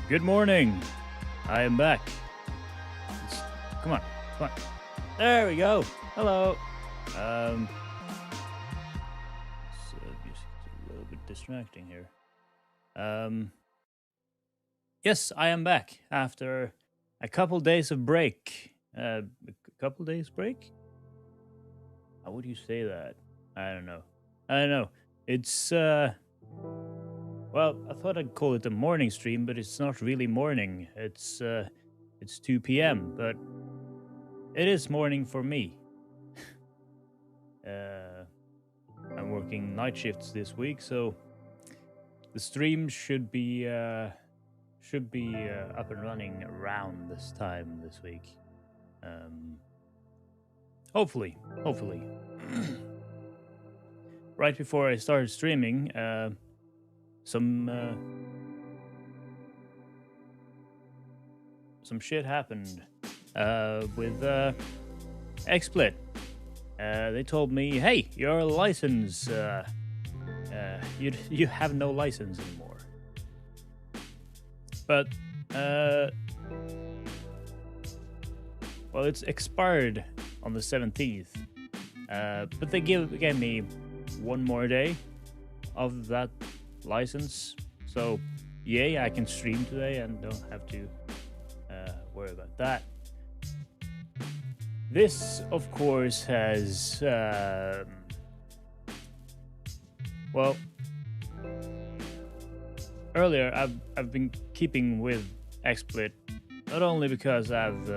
Good morning. I am back. It's- come on, come on. There we go. Hello. Music's a little bit distracting here. Yes, I am back after a couple days of break. A couple days break? How would you say that? I don't know. I don't know. It's well, I thought I'd call it a morning stream, but it's not really morning. It's 2 p.m., but it is morning for me. uh, I'm working night shifts this week, so the stream should be up and running around this time this week. Hopefully. Right before I started streaming, some shit happened with XSplit. They told me, "Hey, your license, you have no license anymore." But well, it's expired on the 17th. But they gave me one more day of that license, so yay, I can stream today and don't have to worry about that. This, of course, has well, earlier I've been keeping with XSplit not only because I've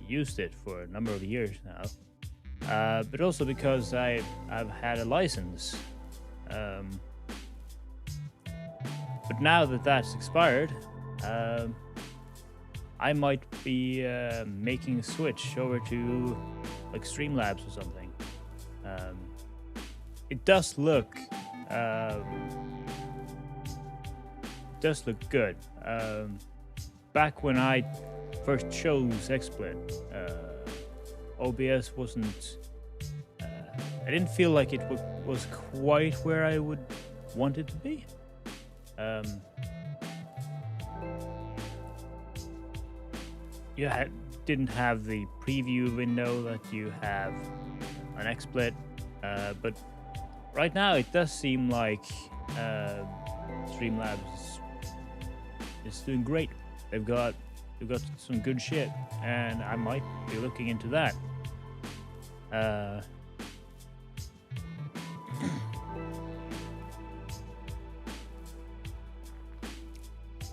used it for a number of years now, but also because I've had a license. But now that that's expired, I might be making a switch over to like Streamlabs or something. It does look good. Back when I first chose XSplit, OBS wasn't. I didn't feel like it was quite where I would want it to be. You didn't have the preview window that you have on XSplit, but right now it does seem like Streamlabs is doing great. They've got some good shit, and I might be looking into that.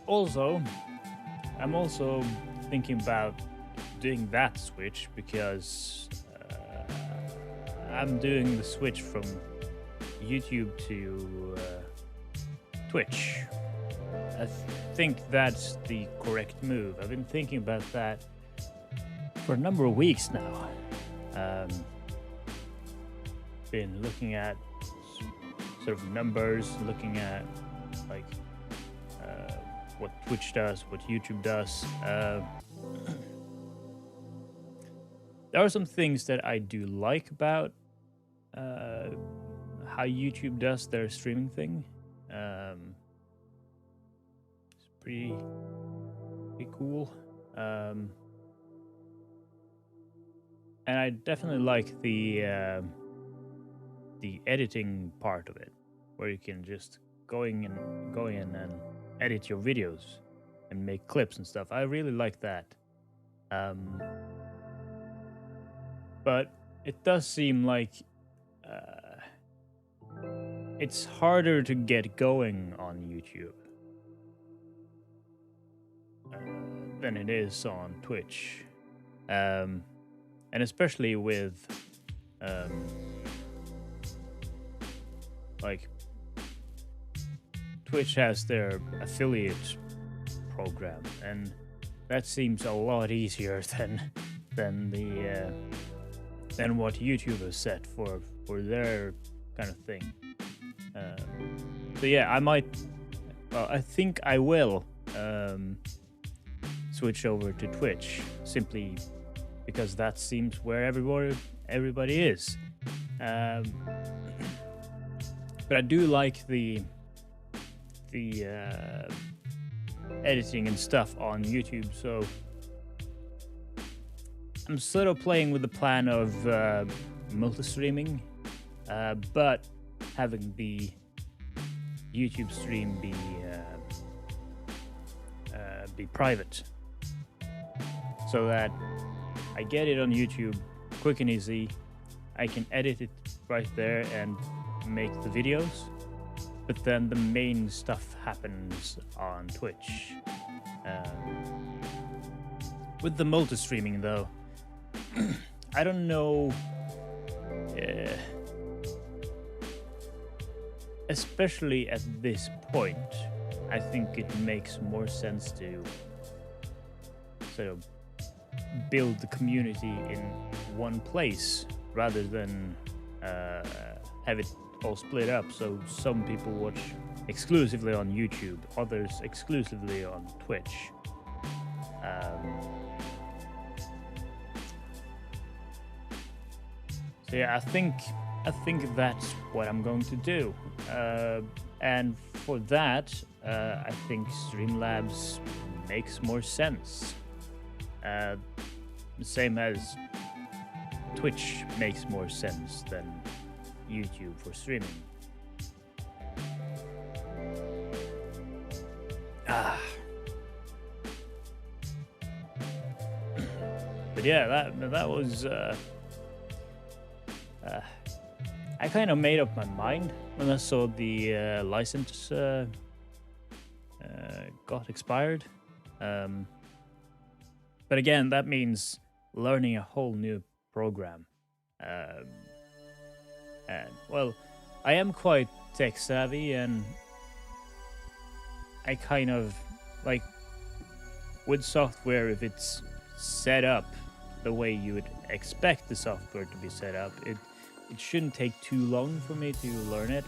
Also, I'm also thinking about doing that switch because I'm doing the switch from YouTube to Twitch. I think that's the correct move. I've been thinking about that for a number of weeks now. Been looking at sort of numbers, looking at like what Twitch does, what YouTube does. There are some things that I do like about how YouTube does their streaming thing. It's pretty cool. And I definitely like the editing part of it, where you can just go in and edit your videos and make clips and stuff. I really like that. But it does seem like it's harder to get going on YouTube than it is on Twitch. And especially with like Twitch has their affiliate program, and that seems a lot easier than what YouTube has set for their kind of thing. So yeah, I think I will switch over to Twitch simply because that seems where everybody is. But I do like the the editing and stuff on YouTube. So I'm sort of playing with the plan of multi-streaming, but having the YouTube stream be private, so that I get it on YouTube quick and easy. I can edit it right there and make the videos, but then the main stuff happens on Twitch. With the multi-streaming though, I don't know, especially at this point, I think it makes more sense to sort of build the community in one place rather than have it all split up. So some people watch exclusively on YouTube, others exclusively on Twitch. So yeah, I think that's what I'm going to do. And for that, I think Streamlabs makes more sense. The same as Twitch makes more sense than YouTube for streaming. But yeah, that was. I kind of made up my mind when I saw the license got expired. But again, that means learning a whole new program. And well, I am quite tech savvy, and I kind of like with software, if it's set up the way you would expect the software to be set up, it shouldn't take too long for me to learn it.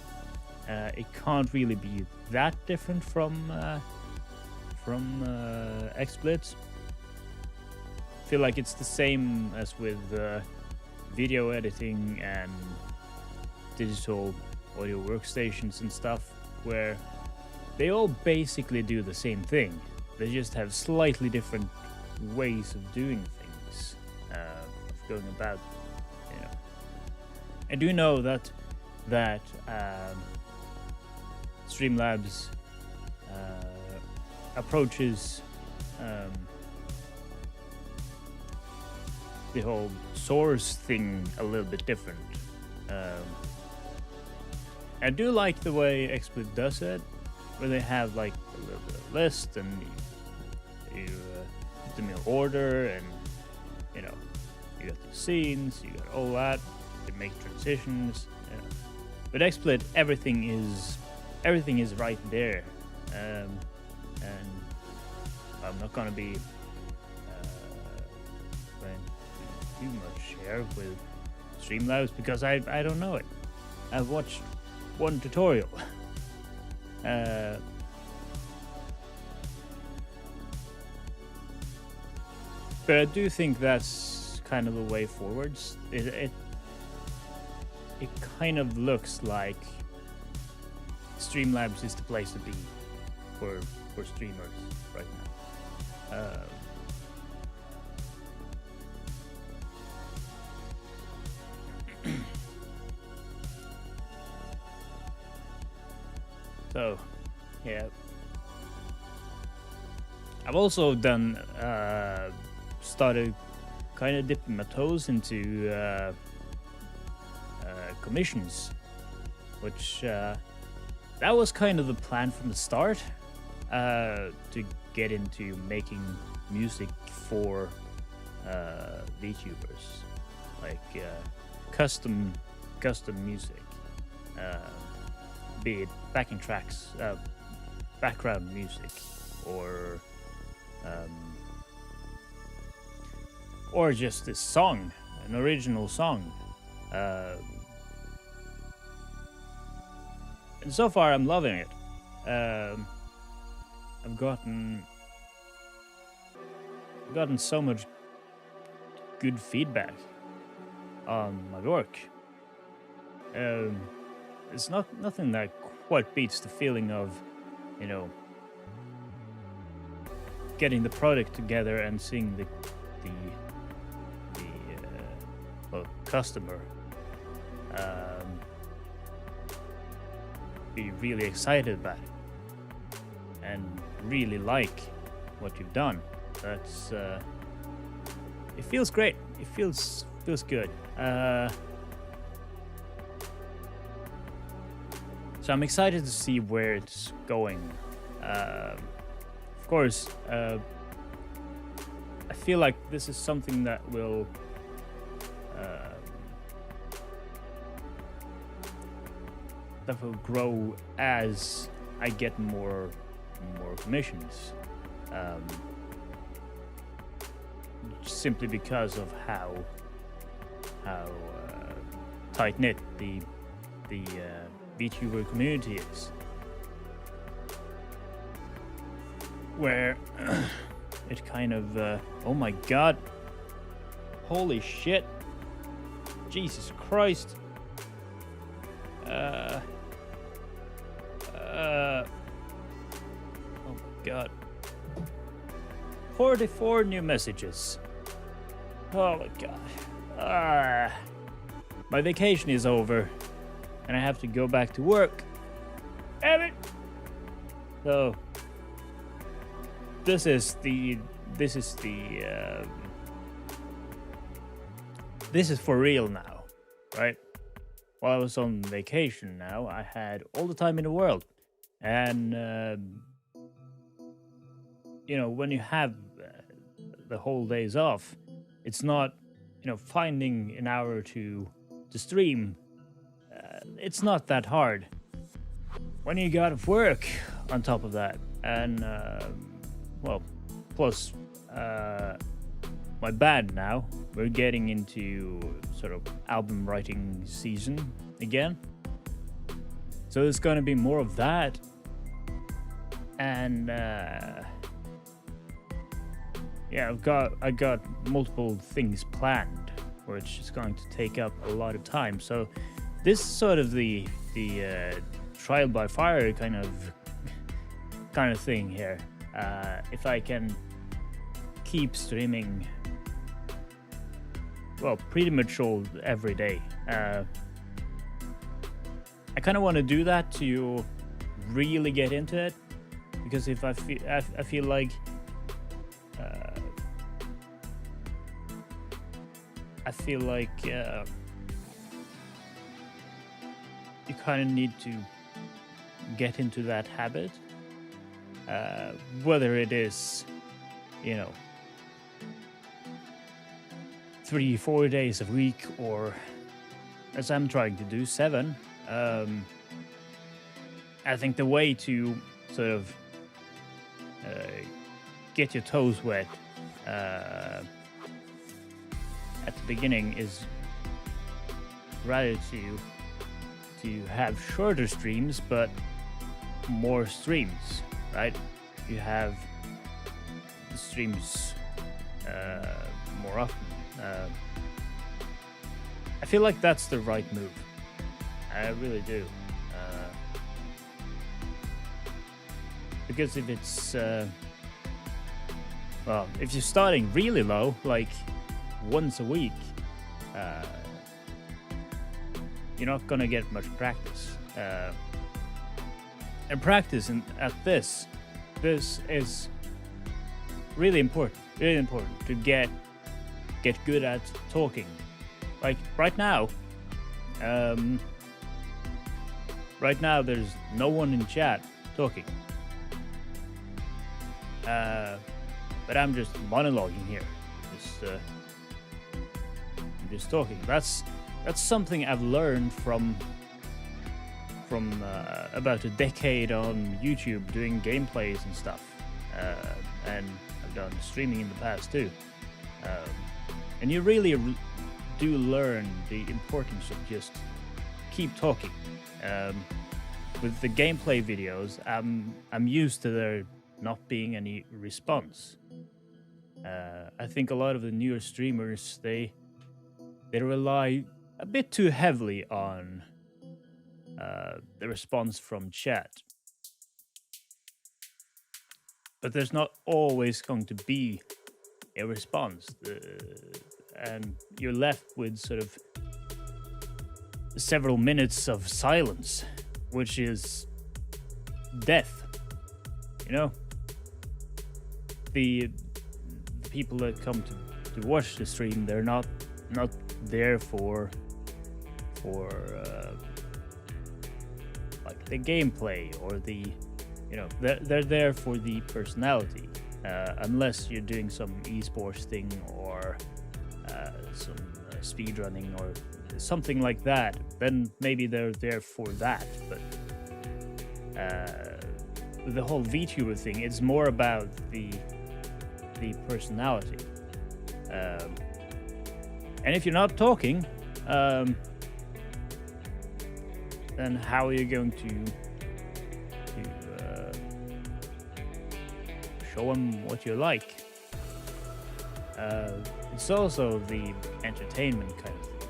It can't really be that different from XSplit. I feel like it's the same as with video editing and digital audio workstations and stuff, where they all basically do the same thing. They just have slightly different ways of doing things, of going about. You know, I do know that Streamlabs approaches the whole source thing a little bit different. I do like the way XSplit does it, where they have like a little bit of list, and you put them in order, and you know, you got the scenes, you got all that, you can make transitions. You know. But XSplit, everything is right there, and I'm not gonna be too much here with Streamlabs because I don't know it. I've watched one tutorial. But I do think that's kind of the way forwards. It kind of looks like Streamlabs is the place to be for streamers right now. So, yeah. I've also done, started kind of dipping my toes into commissions, which that was kind of the plan from the start, to get into making music for VTubers, like custom music. Be it backing tracks, background music, or just a song, an original song. And so far, I'm loving it. I've gotten so much good feedback on my work. It's nothing that quite beats the feeling of you know, getting the product together and seeing the well, customer be really excited about it and really like what you've done. That's it feels great. It feels good. So I'm excited to see where it's going. Of course, I feel like this is something that will grow as I get more commissions. Simply because of how tight knit the Vtuber community is, where it kind of oh my god, holy shit, Jesus Christ, oh my god, 44 new messages. Oh my god. My vacation is over and I have to go back to work. Damn it. So this is for real now, right? While I was on vacation now, I had all the time in the world. And you know, when you have the whole days off, it's not, you know, finding an hour to stream. It's not that hard. When you got work on top of that, and well, plus my band now, we're getting into sort of album writing season again. So there's going to be more of that, and yeah, I got multiple things planned, which is going to take up a lot of time. So this is sort of the trial by fire kind of thing here. If I can keep streaming, well, pretty much every day. I kind of want to do that to really get into it, because if I feel like you kind of need to get into that habit, whether it is, you know, 3-4 days a week, or as I'm trying to do, 7. I think the way to sort of get your toes wet at the beginning is rather to have shorter streams but more streams, right? You have the streams more often. I feel like that's the right move. I really do. Because if it's well, if you're starting really low, like once a week, you're not gonna get much practice. And practice at this is really important to get good at talking. Like right now there's no one in chat talking. But I'm just monologuing here, just talking. That's something I've learned from about a decade on YouTube doing gameplays and stuff, and I've done streaming in the past too. And you really do learn the importance of just keep talking. With the gameplay videos, I'm used to there not being any response. I think a lot of the newer streamers, they rely a bit too heavily on the response from chat. but there's not always going to be a response, and you're left with sort of several minutes of silence, which is death. You know, the people that come to watch the stream, they're not there for like the gameplay or the, you know, they're there for the personality, unless you're doing some esports thing or some speedrunning or something like that, then maybe they're there for that. But the whole VTuber thing, it's more about the personality. And if you're not talking, then how are you going to show them what you like? It's also the entertainment kind of thing.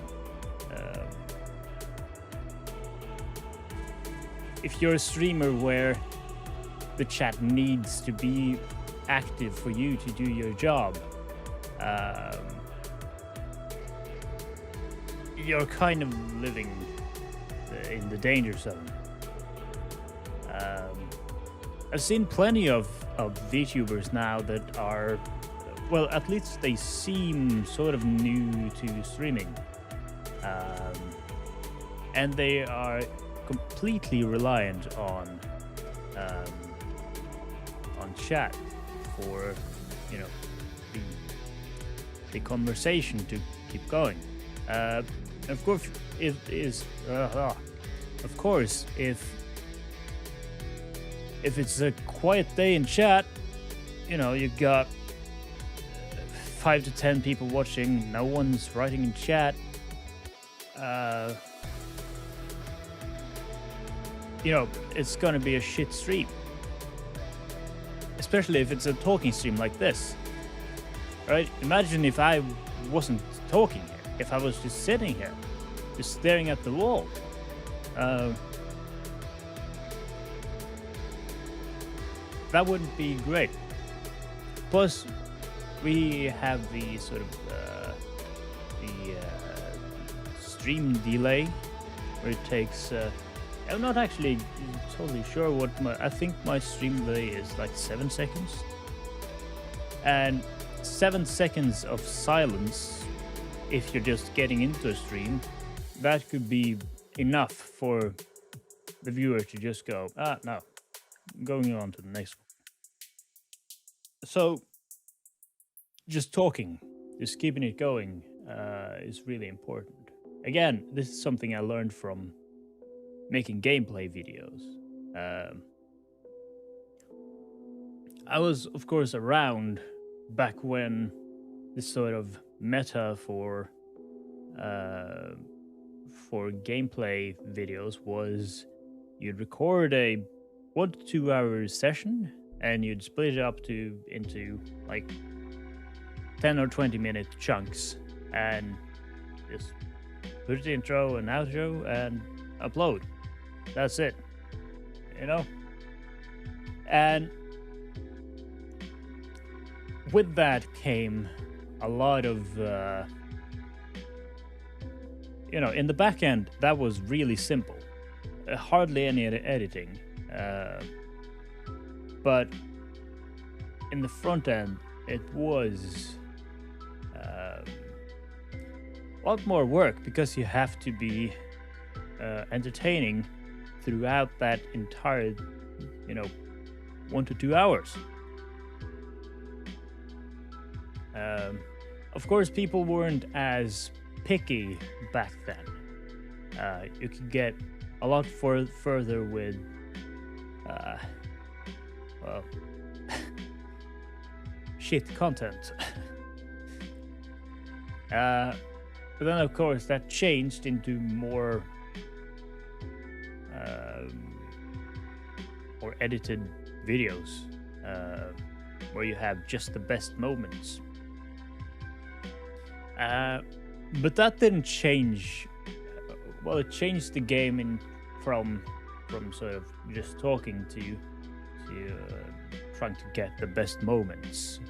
If you're a streamer where the chat needs to be active for you to do your job, you're kind of living in the danger zone. I've seen plenty of VTubers now that are, well, at least they seem sort of new to streaming, and they are completely reliant on chat for, you know, the conversation to keep going. Of course, it is. Of course, if it's a quiet day in chat, you know, you got 5 to 10 people watching, no one's writing in chat. You know, it's gonna be a shit stream. Especially if it's a talking stream like this. Right? Imagine if I wasn't talking here. If I was just sitting here, just staring at the wall. That wouldn't be great. Plus, we have the sort of stream delay, where it takes. I'm not actually totally sure what I think my stream delay is like 7 seconds, and 7 seconds of silence, if you're just getting into a stream, that could be enough for the viewer to just go, no, going on to the next one. So just talking, just keeping it going, is really important. Again, this is something I learned from making gameplay videos. I was, of course, around back when this sort of meta for gameplay videos was you'd record a 1 to 2 hour session and you'd split it up into like 10 or 20 minute chunks and just put the intro and outro and upload. That's it, you know? And with that came a lot of, you know, in the back end, that was really simple. Hardly any editing. But in the front end, it was a lot more work because you have to be entertaining throughout that entire, you know, 1 to 2 hours. Of course, people weren't as picky back then. You could get a lot further with, well, shit content. But then, of course, that changed into more edited videos, where you have just the best moments. But that didn't change. Well, it changed the game from sort of just talking to trying to get the best moments.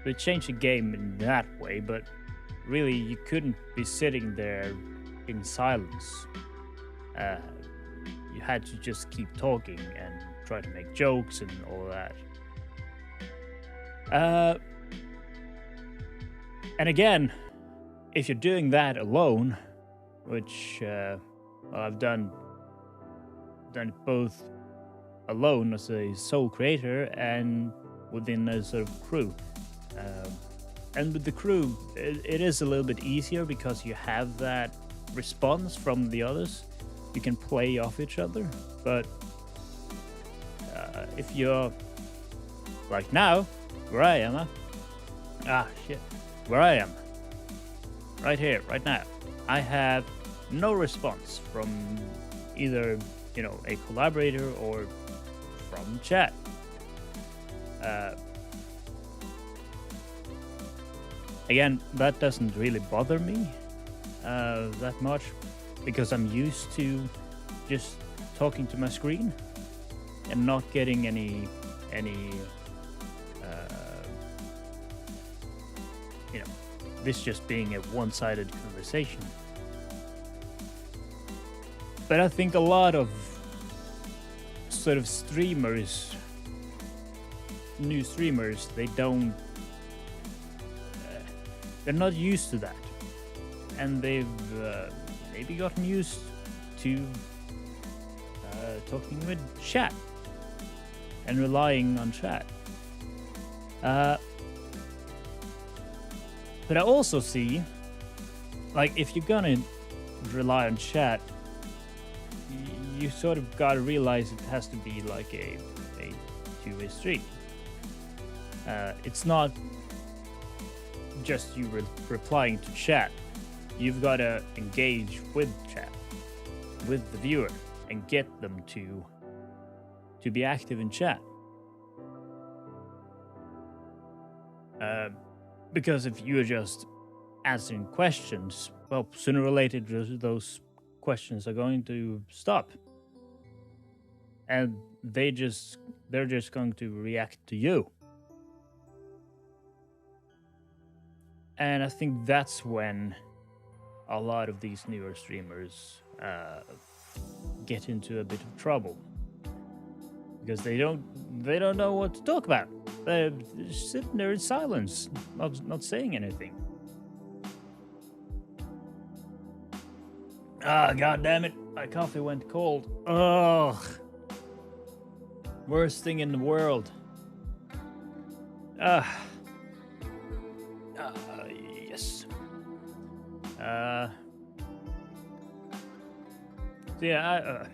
They changed the game in that way, but really you couldn't be sitting there in silence. You had to just keep talking and try to make jokes and all that. And again, if you're doing that alone, which I've done it both alone as a sole creator and within a sort of crew. And with the crew, it is a little bit easier because you have that response from the others. You can play off each other. But if you're like now, where I am, where I am, right here, right now, I have no response from either, a collaborator or from chat. Again, that doesn't really bother me that much because I'm used to just talking to my screen and not getting any this just being a one-sided conversation. But I think a lot of sort of streamers, new streamers, they're not used to that, and they've maybe gotten used to talking with chat and relying on chat. But I also see, like, if you're gonna rely on chat, you sort of gotta realize it has to be like a two-way street. It's not just you replying to chat. You've got to engage with chat, with the viewer, and get them to be active in chat. Because if you're just answering questions, well, sooner or later those questions are going to stop, and they're just going to react to you. And I think that's when a lot of these newer streamers get into a bit of trouble, because they don't know what to talk about. They're sitting there in silence, not saying anything. God damn it! My coffee went cold. Ugh. Worst thing in the world. Yes. So yeah,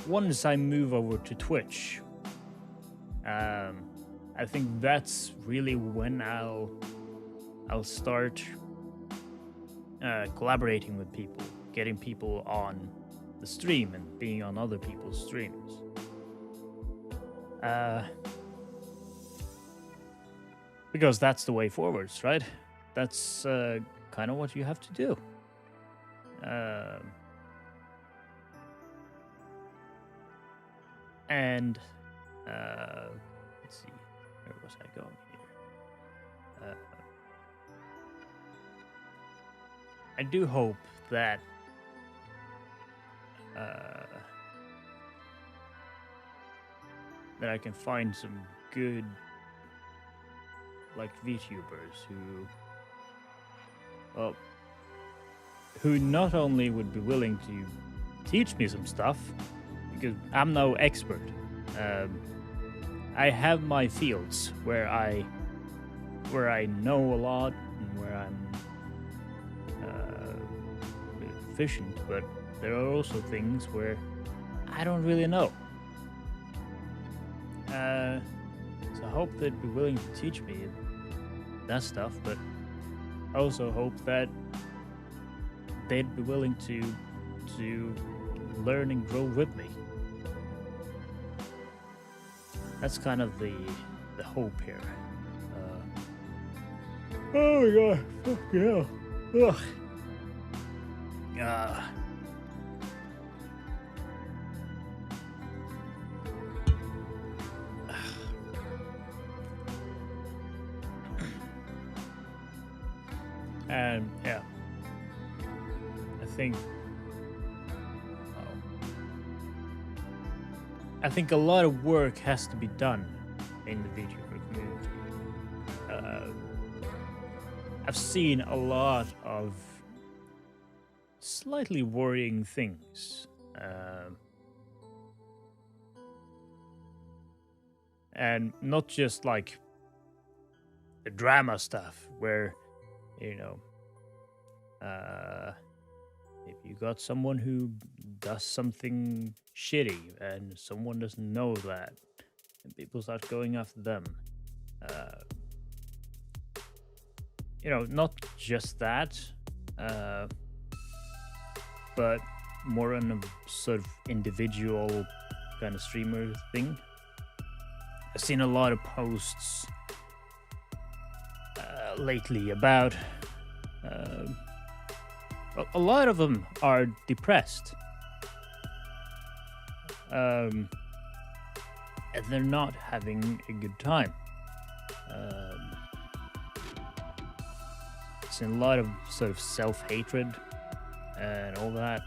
once I move over to Twitch, I think that's really when I'll start collaborating with people, getting people on the stream and being on other people's streams. Because that's the way forwards, right? That's kind of what you have to do. And let's see, where was I going here? I do hope that that I can find some good, like, VTubers who not only would be willing to teach me some stuff, because I'm no expert. I have my fields where I know a lot and where I'm efficient, but there are also things where I don't really know. So I hope they'd be willing to teach me that stuff, but I also hope that they'd be willing to learn and grow with me. That's kind of the hope here. Oh my god, fuck yeah. Ugh. And yeah, I think oh, I think a lot of work has to be done in the VTuber community. Uh, I've seen a lot of slightly worrying things. And not just like the drama stuff where, you know, if you got someone who does something shitty and someone doesn't know that, and people start going after them. Uh, not just that, uh, but more on a sort of individual kind of streamer thing. I've seen a lot of posts lately about. A lot of them are depressed. And they're not having a good time. It's a lot of sort of self-hatred and all that.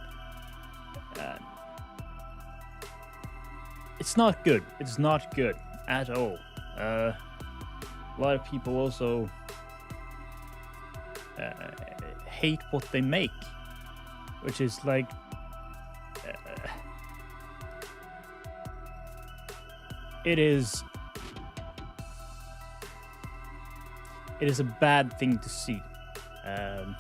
It's not good. It's not good at all. A lot of people also hate what they make, which is like it is a bad thing to see, and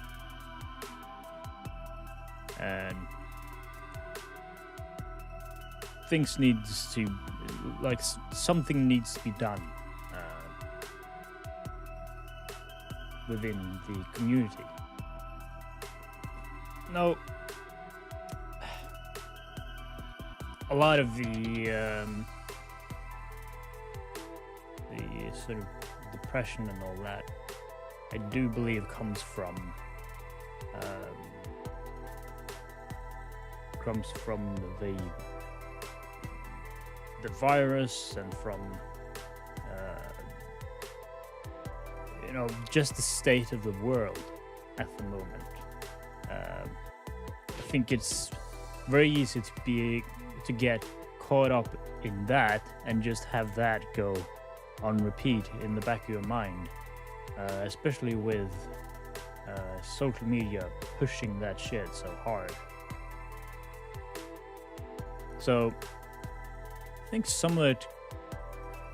things needs to something needs to be done within the community. No, a lot of the sort of depression and all that, I do believe comes from the virus and from just the state of the world at the moment. I think it's very easy to get caught up in that and just have that go on repeat in the back of your mind, especially with social media pushing that shit so hard. So I think some of it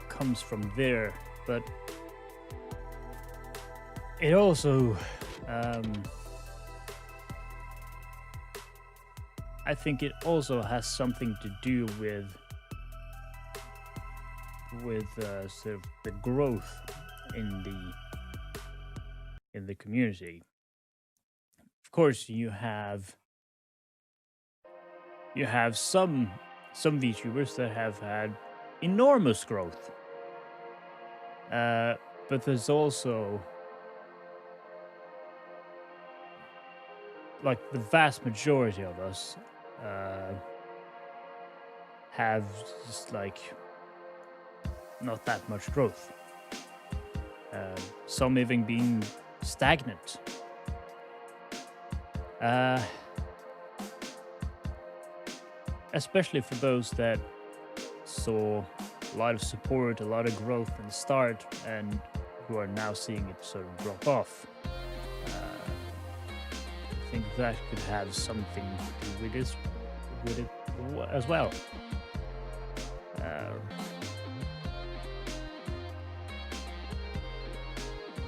comes from there, but it also I think it also has something to do with sort of the growth in the community. Of course, you have some VTubers that have had enormous growth, but there's also like the vast majority of us have just like not that much growth. Some even being stagnant. Especially for those that saw a lot of support, a lot of growth in the start, and who are now seeing it sort of drop off. I think that could have something to do with it as well.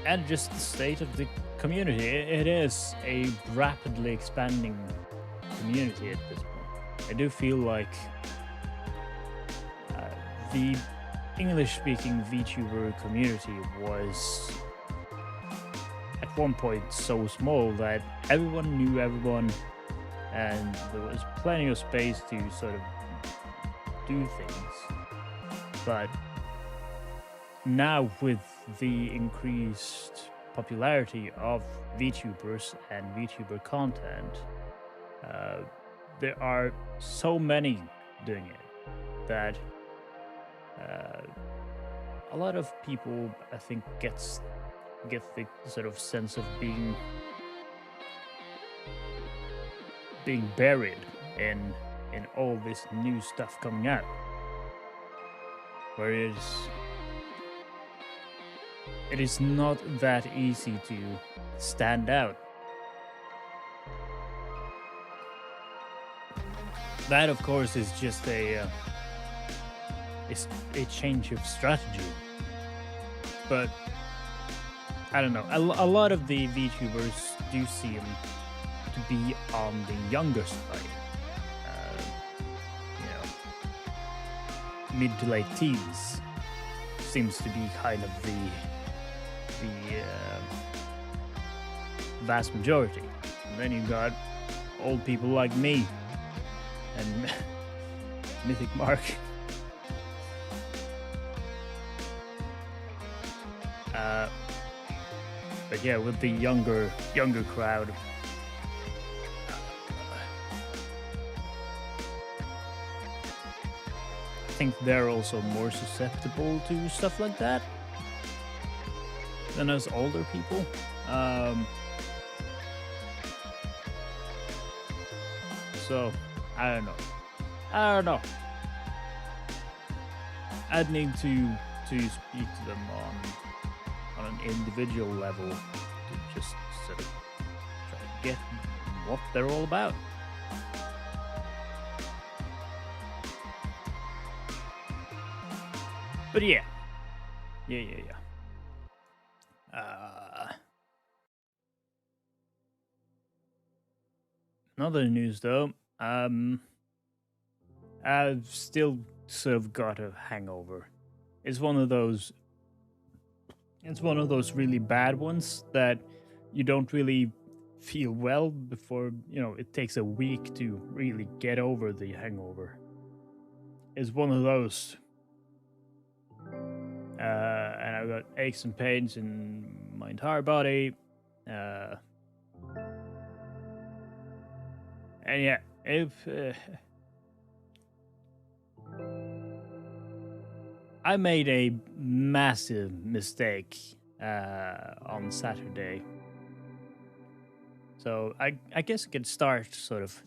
And just the state of the community. It is a rapidly expanding community at this point. I do feel like the English-speaking VTuber community was at one point so small that everyone knew everyone, and there was plenty of space to sort of do things. But now, with the increased popularity of VTubers and VTuber content, there are so many doing it that a lot of people, I think, get the sort of sense of being being buried in all this new stuff coming out, where it is not that easy to stand out. That, of course, is just a change of strategy. But I don't know. A lot of the VTubers do seem to be on the younger side. Mid to late teens seems to be kind of the vast majority. And then you got old people like me and Mythic Mark. But yeah, with the younger crowd, I think they're also more susceptible to stuff like that than us older people. So I don't know. I'd need to speak to them on an individual level to just sort of try to get what they're all about. But yeah. Another news though, I've still sort of got a hangover. It's one of those really bad ones that you don't really feel well before, it takes a week to really get over the hangover. It's one of those. And I've got aches and pains in my entire body. And yeah, I made a massive mistake on Saturday. So I guess I could start sort of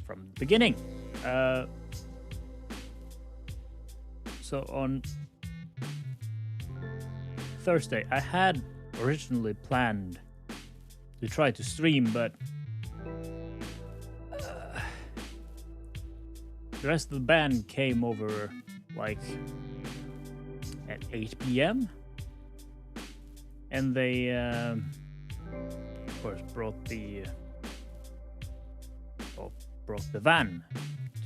from the beginning. So on Thursday, I had originally planned to try to stream, but the rest of the band came over like at 8 p.m. and they of course brought the van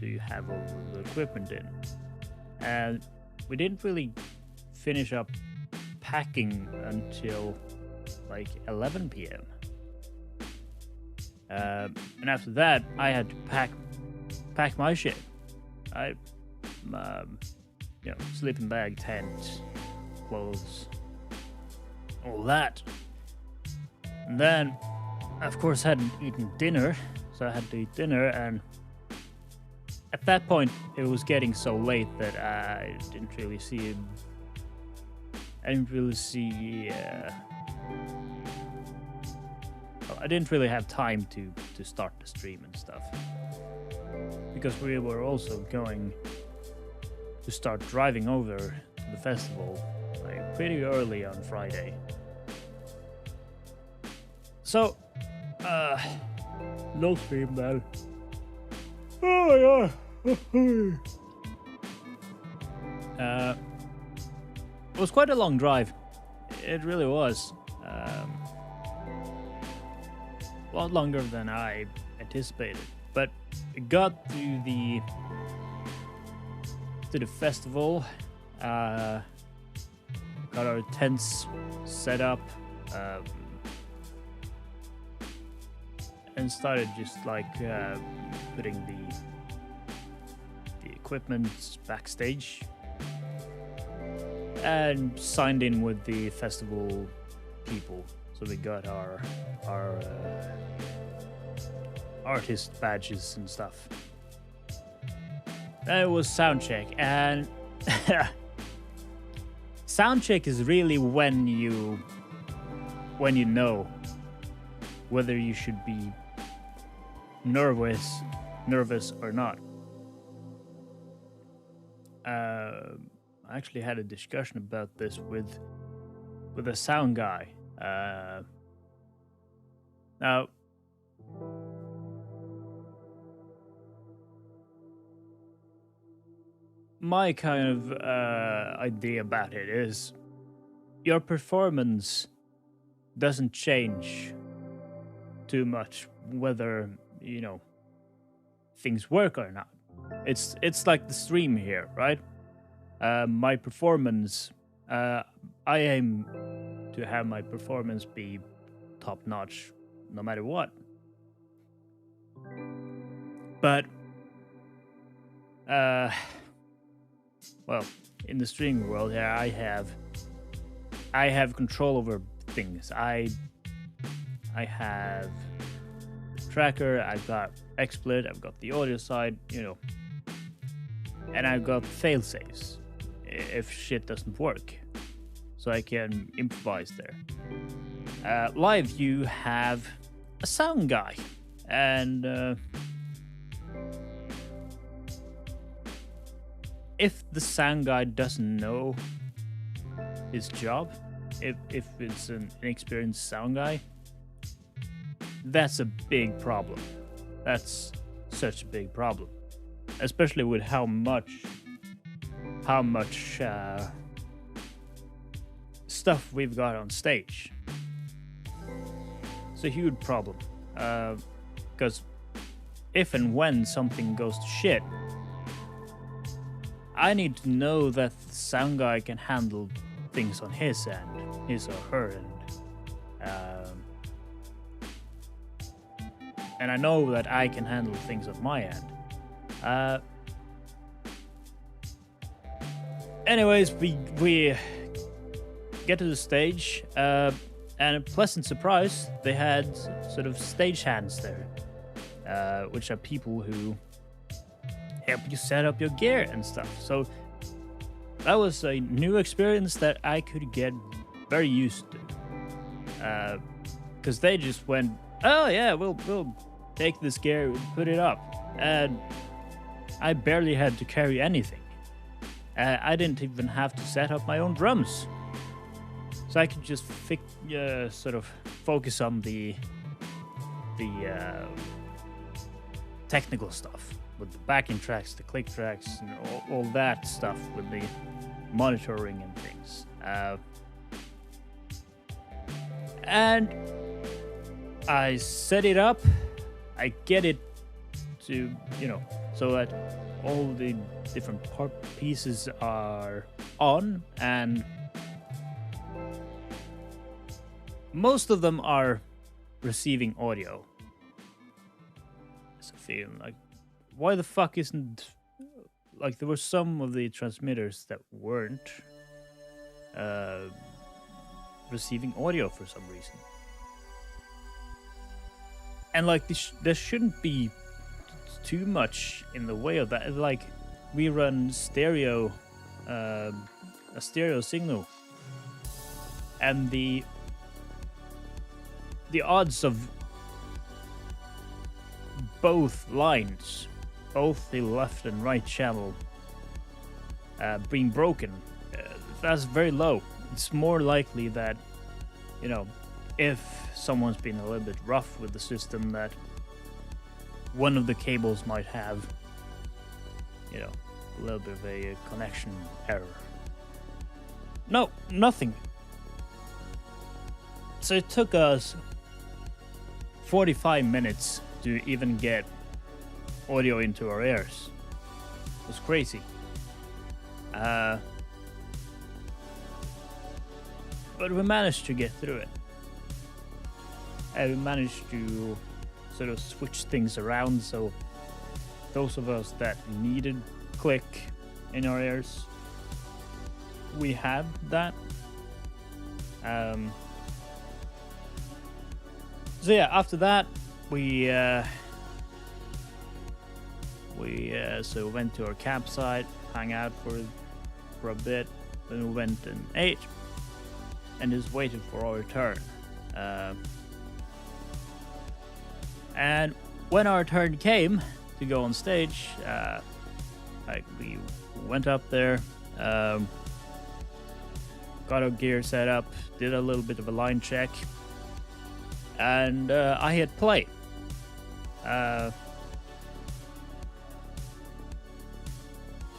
to have all the equipment in, and we didn't really finish up packing until like 11 p.m. And after that, I had to pack my shit. Sleeping bag, tent, clothes, all that. And then, of course, I hadn't eaten dinner, so I had to eat dinner, and at that point, it was getting so late that I didn't really see I didn't really have time to start the stream and stuff, because we were also going to start driving over to the festival like pretty early on Friday. So no stream then. Oh yeah. It was quite a long drive. It really was. A lot longer than I anticipated. But it got to the festival. Got our tents set up. And started just like putting the equipment backstage. And signed in with the festival people, so we got our artist badges and stuff. Then it was soundcheck, and soundcheck is really when you know whether you should be nervous or not. I actually had a discussion about this with a sound guy. Now, my kind of idea about it is your performance doesn't change too much whether, you know, things work or not. It's like the stream here, right? My performance, I aim to have my performance be top notch no matter what. But well, in the streaming world here, I have control over things. I have the tracker, I've got XSplit, I've got the audio side, you know, and I've got fail safes if shit doesn't work, so I can improvise there. Live, you have a sound guy, and if the sound guy doesn't know his job, if it's an inexperienced sound guy, that's a big problem. That's such a big problem, especially with how much stuff we've got on stage. It's a huge problem, because if and when something goes to shit, I need to know that the sound guy can handle things on his end, his or her end. And I know that I can handle things on my end. Anyways, we get to the stage, and a pleasant surprise, they had sort of stage hands there, which are people who help you set up your gear and stuff. So that was a new experience that I could get very used to, because they just went, oh yeah, we'll take this gear, put it up, and I barely had to carry anything. I didn't even have to set up my own drums, so I could just sort of focus on the technical stuff with the backing tracks, the click tracks, and all that stuff with the monitoring and things. And I set it up. I get it to, you know, so that all the different pieces are on, and most of them are receiving audio. It's a feeling like, why the fuck isn't, like, there were some of the transmitters that weren't receiving audio for some reason. And like, there shouldn't be too much in the way of that. Like, we run stereo, a stereo signal, and the odds of both lines, both the left and right channel, being broken, that's very low. It's more likely that, you know, if someone's been a little bit rough with the system, that one of the cables might have, you know, a little bit of a connection error. No, nothing. So it took us 45 minutes to even get audio into our ears. It was crazy. But we managed to get through it. And we managed to sort of switch things around, so those of us that needed click in our ears, we had that. So yeah, after that, we so went to our campsite, hung out for a bit, then we went and ate, and just waited for our return. And when our turn came to go on stage, we went up there, got our gear set up, did a little bit of a line check, and I hit play.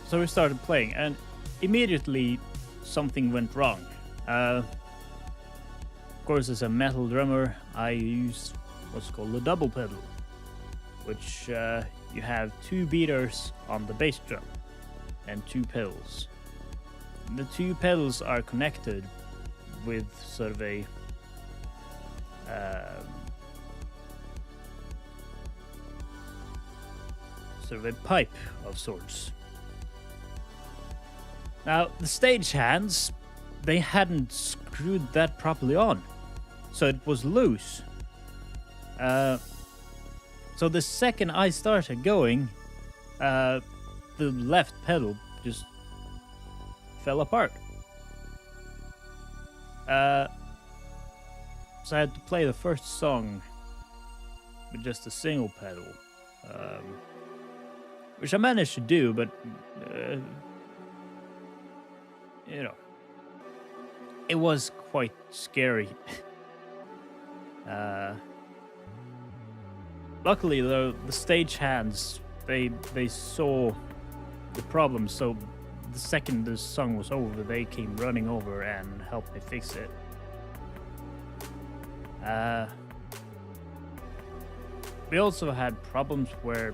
So we started playing, and immediately something went wrong. Of course, as a metal drummer, I use what's called a double pedal, which you have 2 beaters on the bass drum and 2 pedals. The 2 pedals are connected with sort of a pipe of sorts. Now, the stagehands, they hadn't screwed that properly on, so it was loose. So the second I started going, the left pedal just fell apart. So I had to play the first song with just a single pedal, which I managed to do, but you know, it was quite scary. Luckily, though, the stagehands they saw the problem, so the second the song was over, they came running over and helped me fix it. We also had problems where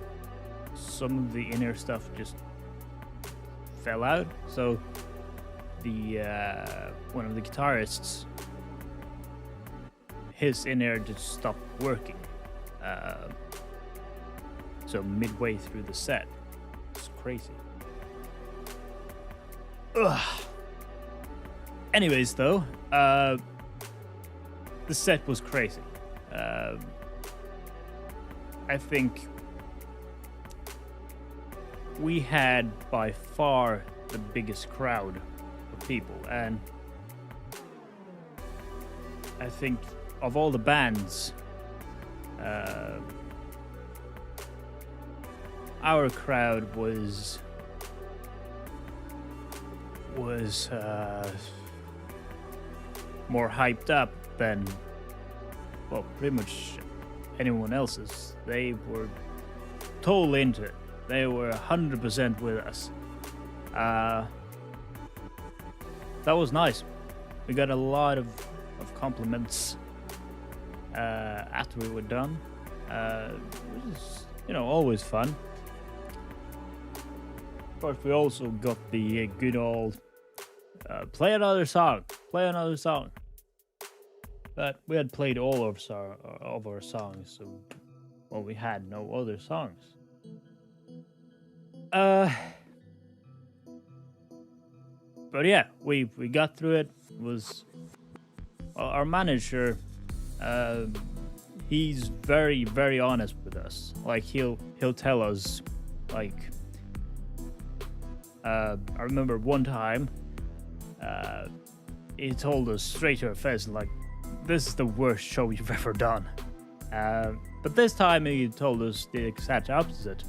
some of the inner stuff just fell out, so the one of the guitarists, his in-ear just stopped working. So midway through the set, it's crazy. Ugh. Anyways, though, the set was crazy. I think we had by far the biggest crowd of people, and I think of all the bands, our crowd was more hyped up than, well, pretty much anyone else's. They were totally into it. They were 100% with us. That was nice. We got a lot of compliments after we were done, which is, always fun. Of course, we also got the good old play another song. But we had played all of our songs, so, well, we had no other songs. But yeah, we got through it. Was our manager? He's very, very honest with us. Like, he'll tell us, like, I remember one time, he told us straight to our face, like, this is the worst show you've ever done. But this time he told us the exact opposite.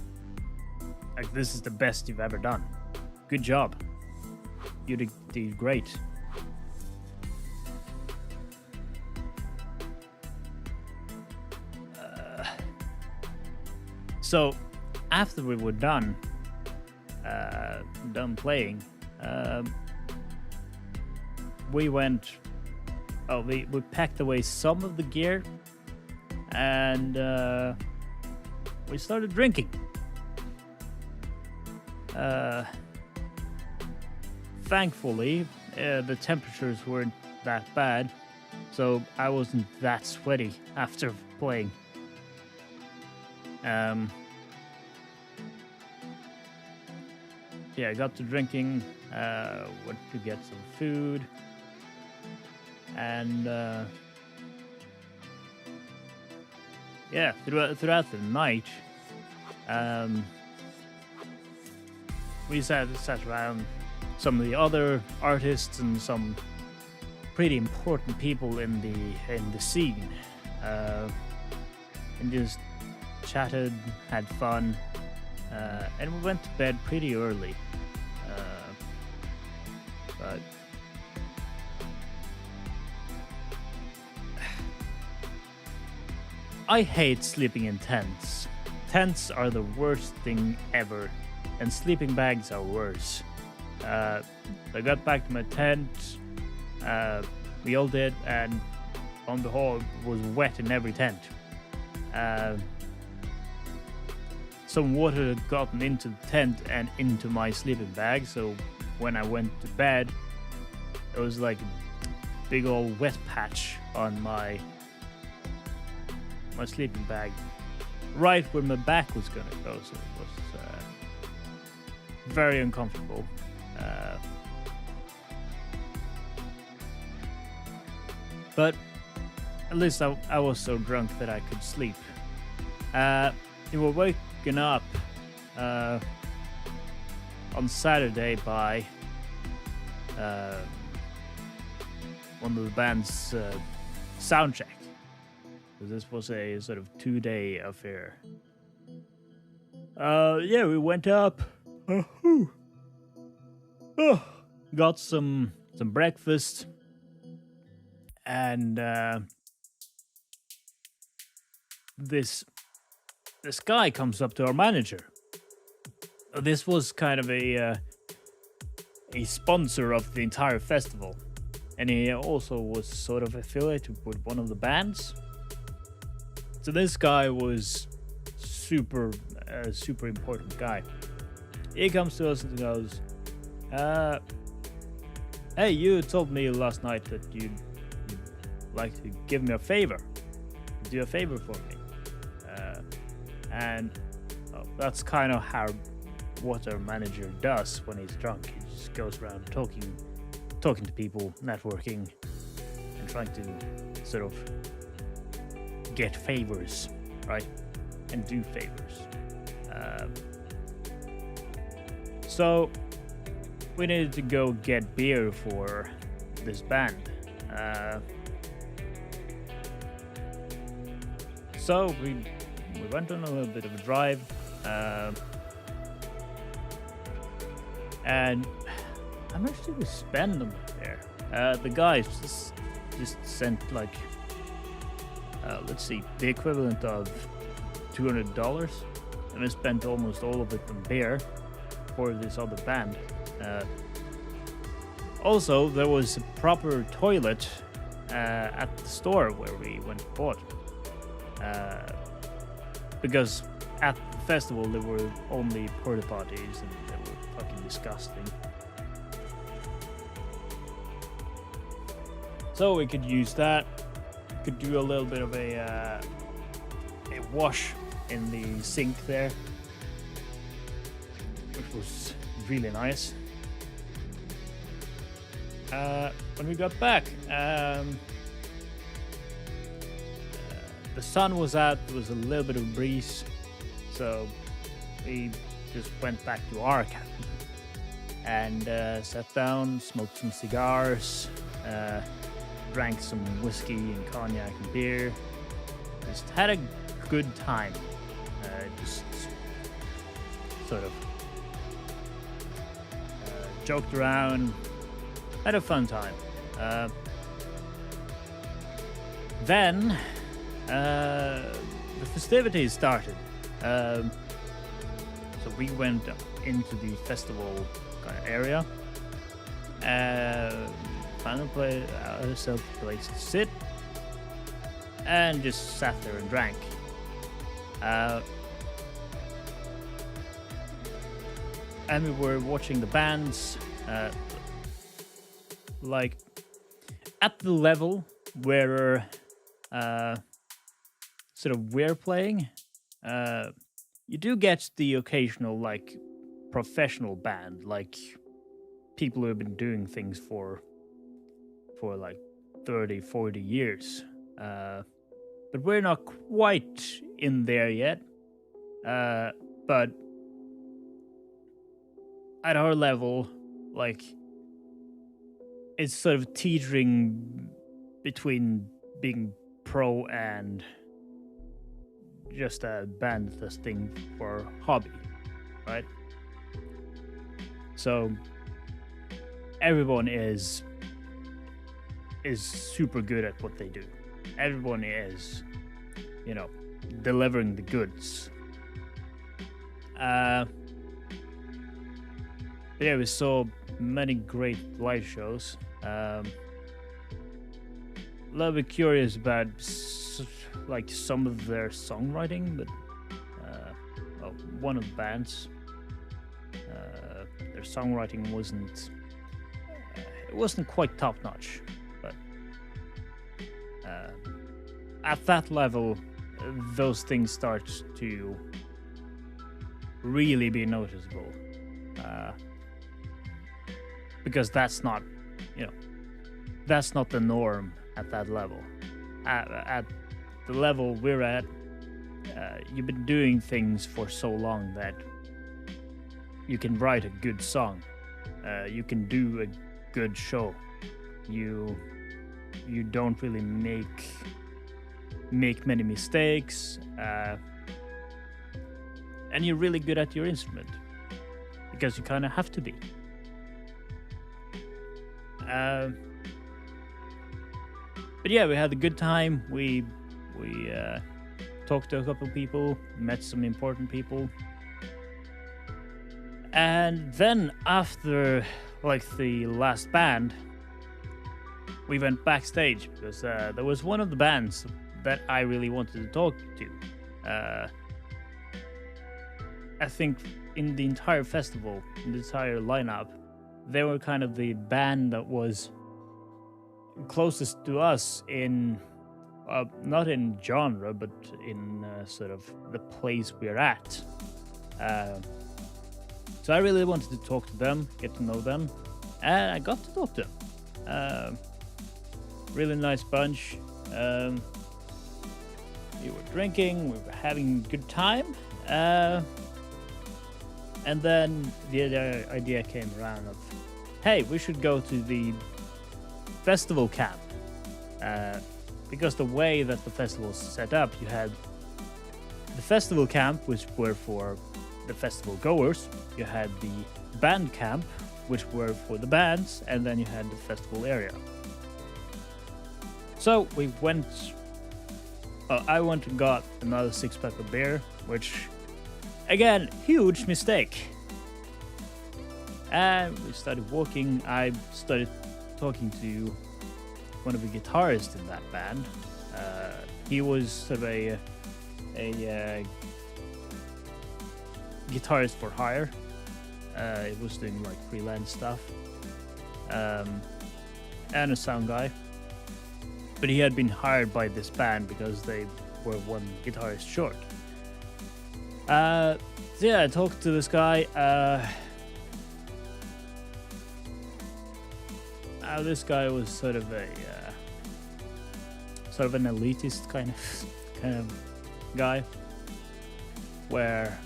Like, this is the best you've ever done. Good job. You did great. So after we were done playing, we went. We packed away some of the gear, and we started drinking. Thankfully, the temperatures weren't that bad, so I wasn't that sweaty after playing. Yeah, I got to drinking, went to get some food, and yeah, throughout the night, we sat around some of the other artists and some pretty important people in the scene, and just chatted, had fun, and we went to bed pretty early. But I hate sleeping in tents. Tents are the worst thing ever, and sleeping bags are worse. I got back to my tent, we all did, and on the whole, it was wet in every tent. Some water had gotten into the tent and into my sleeping bag, so when I went to bed, it was like a big old wet patch on my sleeping bag, right where my back was gonna go, so it was very uncomfortable. But at least I was so drunk that I could sleep. We were waking up on Saturday by one of the band's sound check. This was a sort of 2-day affair. Yeah, we went up. Got some breakfast, and this guy comes up to our manager. This was kind of a sponsor of the entire festival, and he also was sort of affiliated with one of the bands. So this guy was super important guy. He comes to us and goes, "Hey, you told me last night that you'd like to give me a favor, do a favor for me," and that's kind of what our manager does when he's drunk. He just goes around talking to people, networking, and trying to sort of get favors, right? And do favors. So we needed to go get beer for this band. So we went on a little bit of a drive, and how much did we spend on it there? The guys just sent like, let's see, the equivalent of $200, and I spent almost all of it on beer for this other band. Also, there was a proper toilet at the store where we went and bought. Because at the festival there were only porta potties and they were fucking disgusting. So we could use that. Could do a little bit of a wash in the sink there, which was really nice. When we got back, the sun was out, there was a little bit of breeze, so we just went back to our cabin and sat down, smoked some cigars, drank some whiskey and cognac and beer. Just had a good time. Just sort of joked around, had a fun time. Then the festivities started. So we went into the festival kind of area, found ourselves a place to sit, and just sat there and drank. And we were watching the bands, like at the level where sort of we're playing. You do get the occasional like professional band, like people who have been doing things for like 30-40 years. But we're not quite in there yet. But at our level, like, it's sort of teetering between being pro and just a band that does thing for hobby, right? So everyone is super good at what they do. Everyone is, you know, delivering the goods. Yeah, we saw many great live shows. A little bit curious about like some of their songwriting, but well, one of the bands, their songwriting wasn't it wasn't quite top notch, but at that level, those things start to really be noticeable, because that's not, you know, that's not the norm at that level. At the level we're at, you've been doing things for so long that you can write a good song, you can do a good show, you don't really make many mistakes, and you're really good at your instrument because you kind of have to be. But yeah, we had a good time. We talked to a couple people, met some important people, and then after like the last band, we went backstage because there was one of the bands that I really wanted to talk to. I think in the entire festival, in the entire lineup, they were kind of the band that was closest to us in, not in genre, but in sort of the place we're at. So I really wanted to talk to them, get to know them, and I got to talk to them. Really nice bunch. We were drinking, we were having a good time. And then the idea came around of, hey, we should go to the festival camp. Because the way that the festival's set up, you had the festival camp, which were for the festival goers. You had the band camp, which were for the bands, and then you had the festival area. So we went, I went and got another 6-pack of beer, which, again, huge mistake. And we started walking. I started talking to one of the guitarists in that band. He was sort of a guitarist for hire. He was doing like freelance stuff, and a sound guy. But he had been hired by this band because they were one guitarist short. So yeah, I talked to this guy. This guy was sort of an elitist kind of guy, where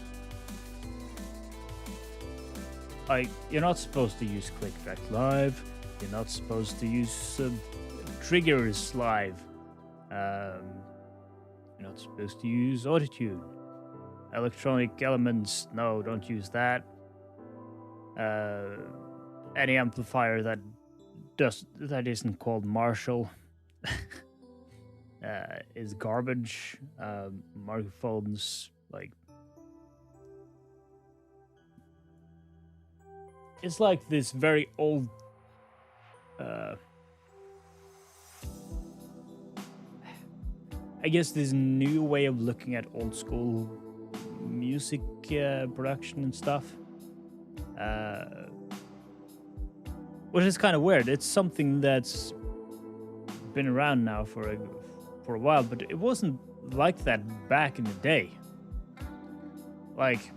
like you're not supposed to use click track live, you're not supposed to use triggers live, you're not supposed to use autotune, electronic elements, no, don't use that. Any amplifier that isn't called Marshall is garbage. Microphones, like, it's like this very old I guess this new way of looking at old school music production and stuff, which is kind of weird. It's something that's been around now for a while, but it wasn't like that back in the day. Like,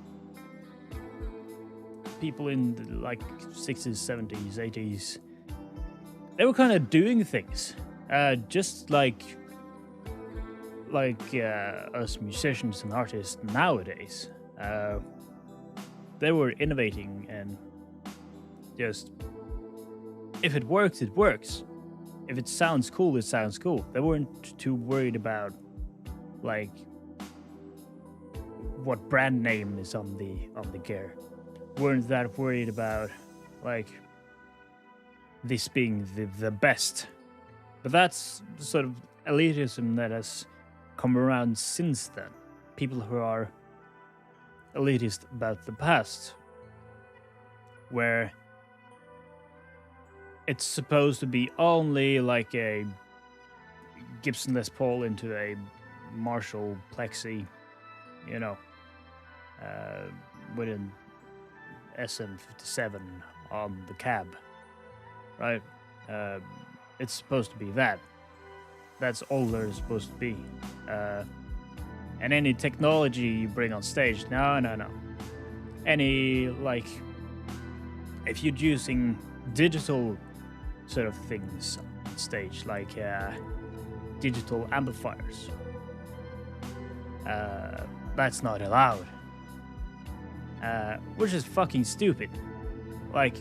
people in the, like, 60s, 70s, 80s, they were kind of doing things, just like us musicians and artists nowadays. They were innovating, and just, if it works, it works. If it sounds cool, it sounds cool. They weren't too worried about, like, what brand name is on the gear. Weren't that worried about like this being the best. But that's the sort of elitism that has come around since then. People who are elitist about the past, where it's supposed to be only like a Gibson Les Paul into a Marshall Plexi, you know, with an SM57 on the cab, right? It's supposed to be that. That's all there's supposed to be. And any technology you bring on stage, no. Any, like, if you're using digital sort of things on stage, like digital amplifiers, that's not allowed. Which is fucking stupid. Like,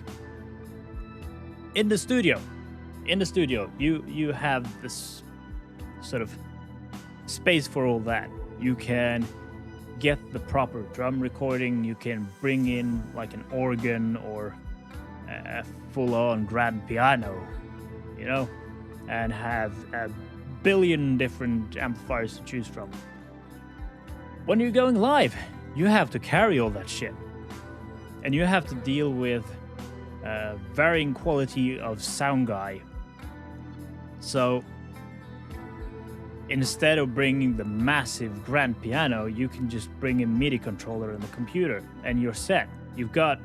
in the studio, you have this sort of space for all that. You can get the proper drum recording. You can bring in like an organ or a full-on grand piano, you know, and have a billion different amplifiers to choose from. When you're going live, you have to carry all that shit, and you have to deal with varying quality of sound guy. So instead of bringing the massive grand piano, you can just bring a MIDI controller and the computer, and you're set. You've got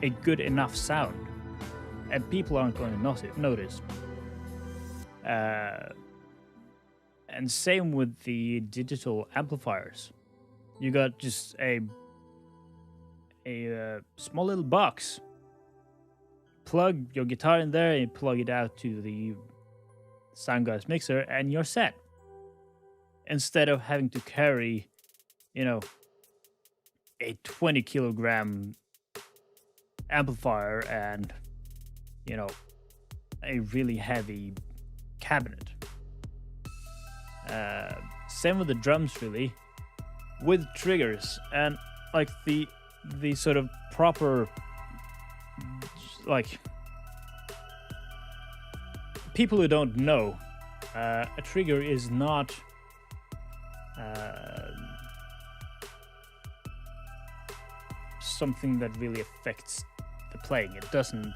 a good enough sound, and people aren't going to notice. And same with the digital amplifiers. You got just a small little box. Plug your guitar in there and plug it out to the sound guy's mixer, and you're set. Instead of having to carry, you know, a 20 kilogram amplifier and, you know, a really heavy cabinet. Same with the drums, really, with triggers and like the sort of proper, like, people who don't know, a trigger is not something that really affects the playing. It doesn't.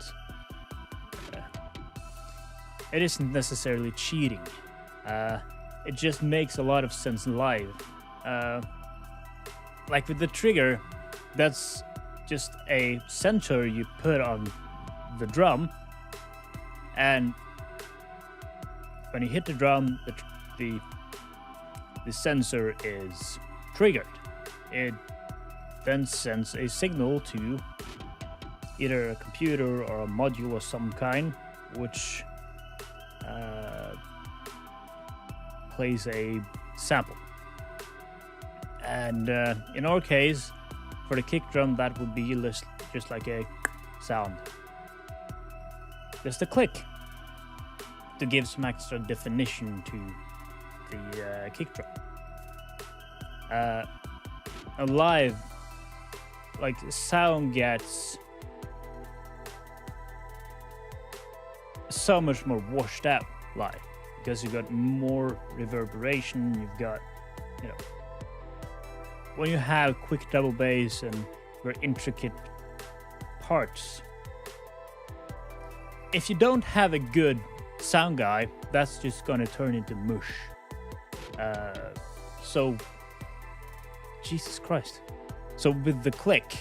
It isn't necessarily cheating. It just makes a lot of sense live. Like with the trigger, that's just a sensor you put on the drum, and when you hit the drum, the sensor is triggered. It then sends a signal to either a computer or a module of some kind, which plays a sample. And in our case, for the kick drum, that would be just like a sound. Just a click to give some extra definition to the kick drum. A live, like, sound gets so much more washed out live because you've got more reverberation. You've got, you know, when you have quick double bass and very intricate parts, if you don't have a good sound guy, that's just gonna turn into mush. So, Jesus Christ. So with the click,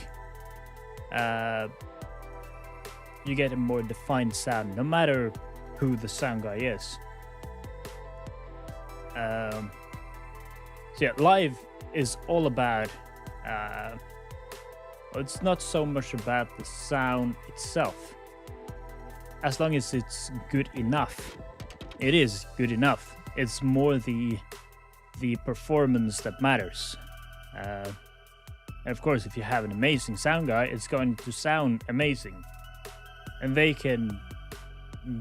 you get a more defined sound, no matter who the sound guy is. So yeah, live is all about, it's not so much about the sound itself. As long as it's good enough, it is good enough. It's more the performance that matters. And of course, if you have an amazing sound guy, it's going to sound amazing. And they can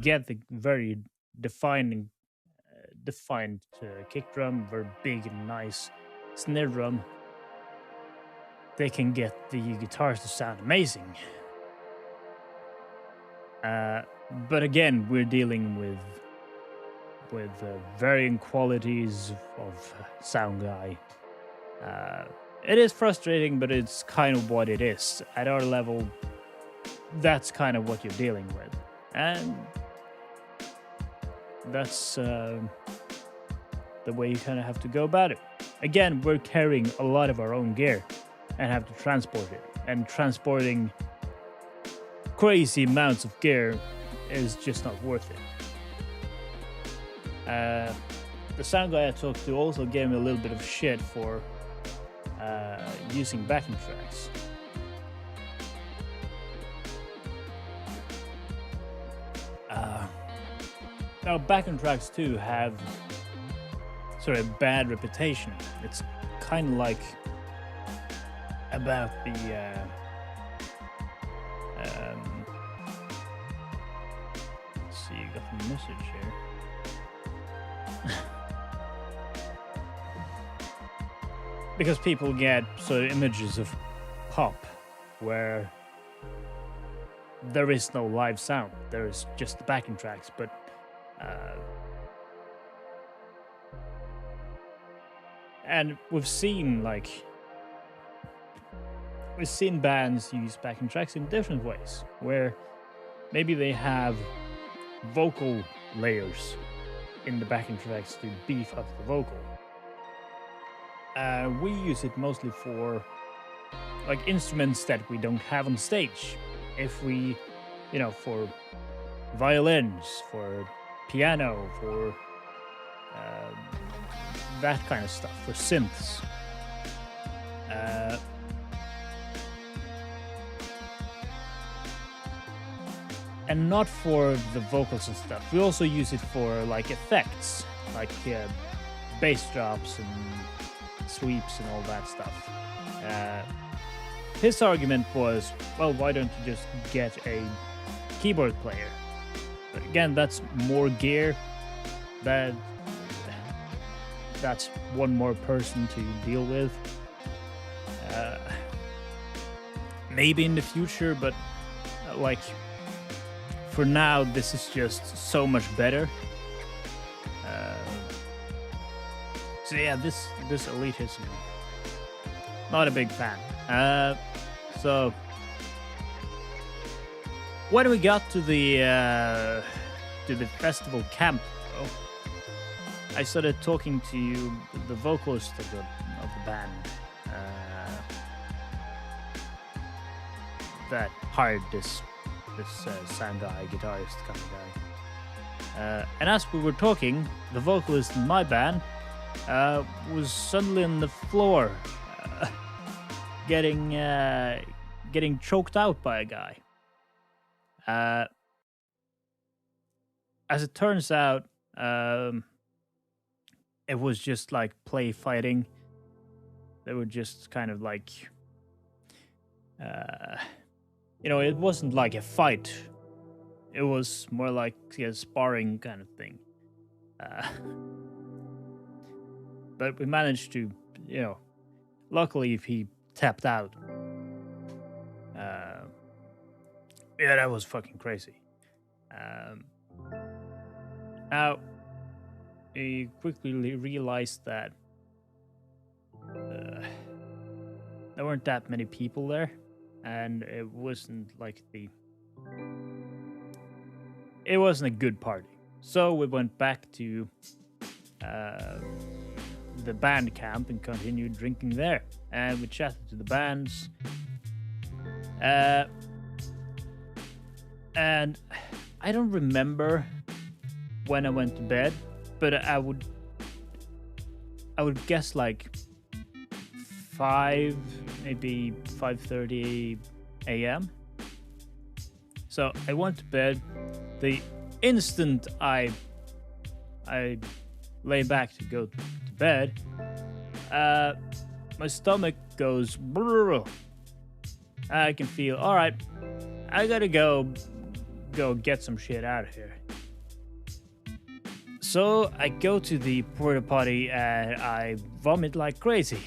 get the very defined kick drum, very big and nice snare drum. they can get the guitars to sound amazing. But again, we're dealing with varying qualities of sound guy. It is frustrating, but it's kind of what it is. At our level, that's kind of what you're dealing with. And that's the way you kind of have to go about it. Again, we're carrying a lot of our own gear and have to transport it. And transporting crazy amounts of gear is just not worth it. The sound guy I talked to also gave me a little bit of shit for using backing tracks. Now, backing tracks too have sort of bad reputation. It's kind of like about the let's see, you got the message here. Because people get sort of images of pop where there is no live sound, there is just the backing tracks, but and we've seen bands use backing tracks in different ways, where maybe they have vocal layers in the backing tracks to beef up the vocal. We use it mostly for like instruments that we don't have on stage. If we, for violins, for piano, for that kind of stuff, for synths. And not for the vocals and stuff. We also use it for like effects, like bass drops and sweeps and all that stuff. His argument was, well, why don't you just get a keyboard player? But again, that's more gear. That's one more person to deal with. Maybe in the future, but for now, this is just so much better. So yeah, this elitism, not a big fan. So when we got to the festival camp, though, I started talking to the vocalist of the band that hired this sound guy, guitarist kind of guy. And as we were talking, the vocalist in my band was suddenly on the floor, getting choked out by a guy. As it turns out, it was just like play fighting. They were just kind of like, it wasn't like a fight. It was more like a sparring kind of thing. But we managed to, luckily he tapped out. Yeah, that was fucking crazy. Now, we quickly realized that there weren't that many people there, and it wasn't a good party. So we went back to the band camp and continued drinking there, and we chatted to the bands. And I don't remember when I went to bed, but I would guess like 5, maybe 5:30 a.m. So I went to bed. The instant I lay back to go to bed, my stomach goes brrr. I can feel, all right, I gotta go get some shit out of here. So I go to the porta potty and I vomit like crazy.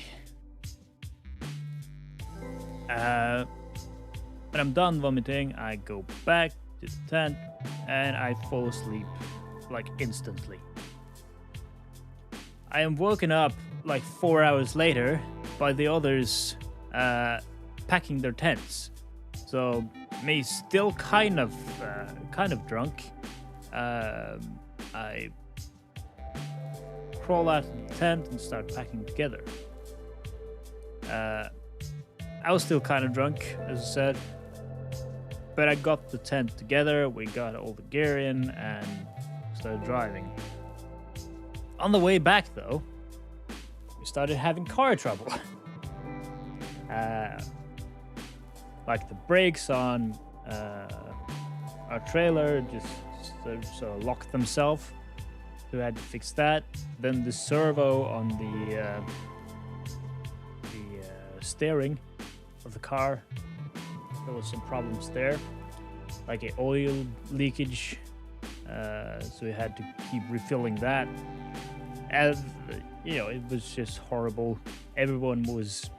When I'm done vomiting, I go back to the tent and I fall asleep like instantly. I am woken up like 4 hours later by the others packing their tents. So me still kind of drunk. I crawl out of the tent and start packing together. I was still kind of drunk, as I said, but I got the tent together, we got all the gear in, and started driving. On the way back, though, we started having car trouble. Like the brakes on our trailer just sort of locked themselves, so we had to fix that. Then the servo on the steering of the car, there was some problems there, like an oil leakage, so we had to keep refilling that. And you know, it was just horrible. Everyone was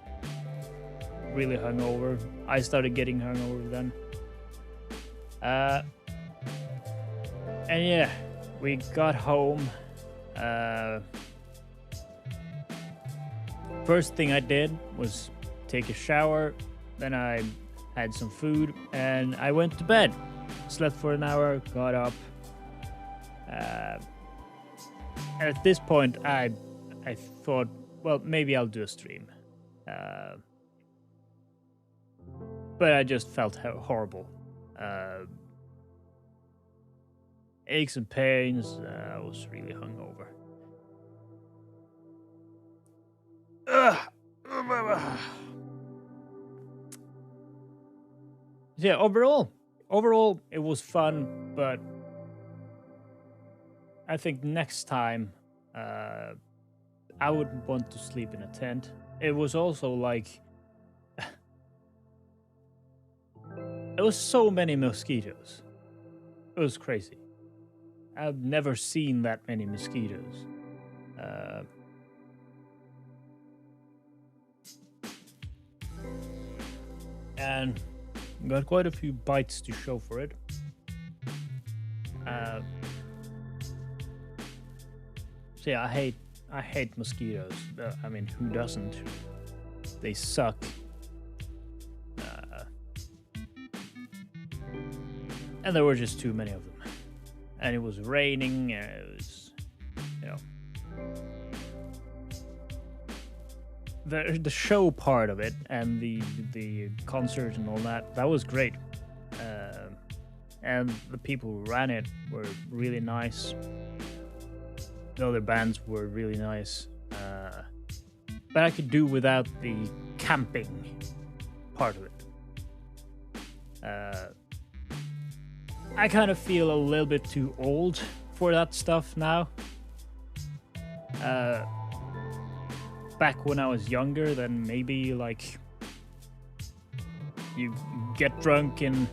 really hungover. I started getting hungover then. And yeah, we got home. First thing I did was take a shower. Then I had some food and I went to bed. Slept for an hour, got up. And at this point, I thought, well, maybe I'll do a stream. But I just felt horrible. Aches and pains. I was really hungover. Yeah, overall, it was fun, but I think next time I wouldn't want to sleep in a tent. It was also like there was so many mosquitoes. It was crazy. I've never seen that many mosquitoes. And got quite a few bites to show for it. So yeah, I hate mosquitoes. I mean, who doesn't? They suck. And there were just too many of them. And it was raining, and it was, you know, the show part of it and the concert and all that was great. And the people who ran it were really nice. The other bands were really nice. But I could do without the camping part of it. I kind of feel a little bit too old for that stuff now. Back when I was younger, then maybe like you get drunk and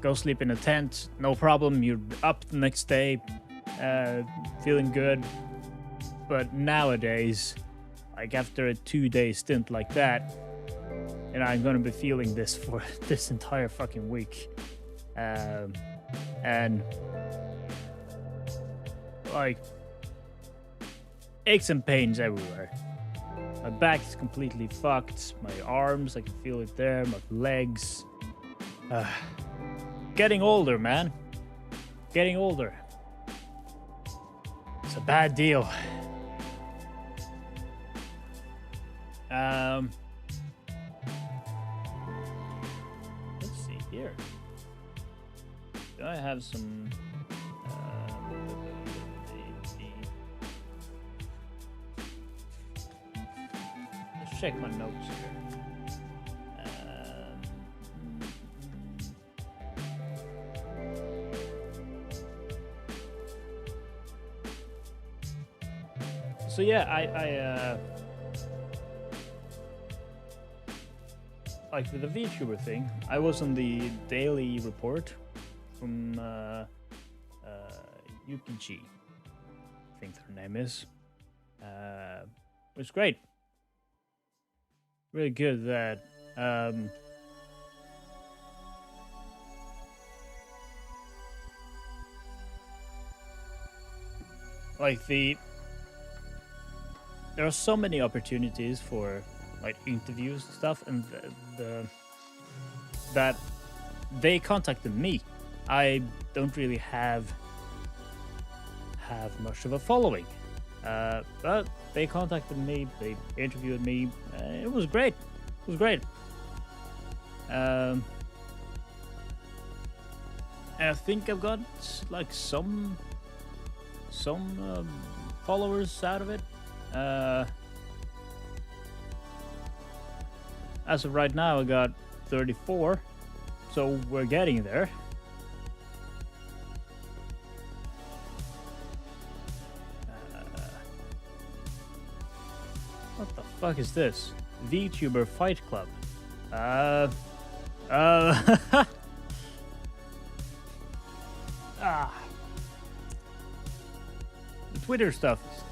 go sleep in a tent, no problem. You're up the next day, feeling good. But nowadays, like after a 2-day stint like that, and I'm gonna be feeling this for this entire fucking week. And like aches and pains everywhere. My back is completely fucked. My arms, I can feel it there. My legs. Getting older, man. Getting older. It's a bad deal. Let's see here. Do I have some? Let's check my notes here. So yeah, I like with the VTuber thing, I was on the daily report from UPG, I think their name is. It was great. Really good that Um, like there are so many opportunities for like interviews and stuff, and that they contacted me. I don't really have much of a following, but they contacted me. They interviewed me. It was great. It was great. And I think I've got like some followers out of it. As of right now, I got 34, so we're getting there. What the fuck is this? Vtuber Fight Club. The Twitter stuff is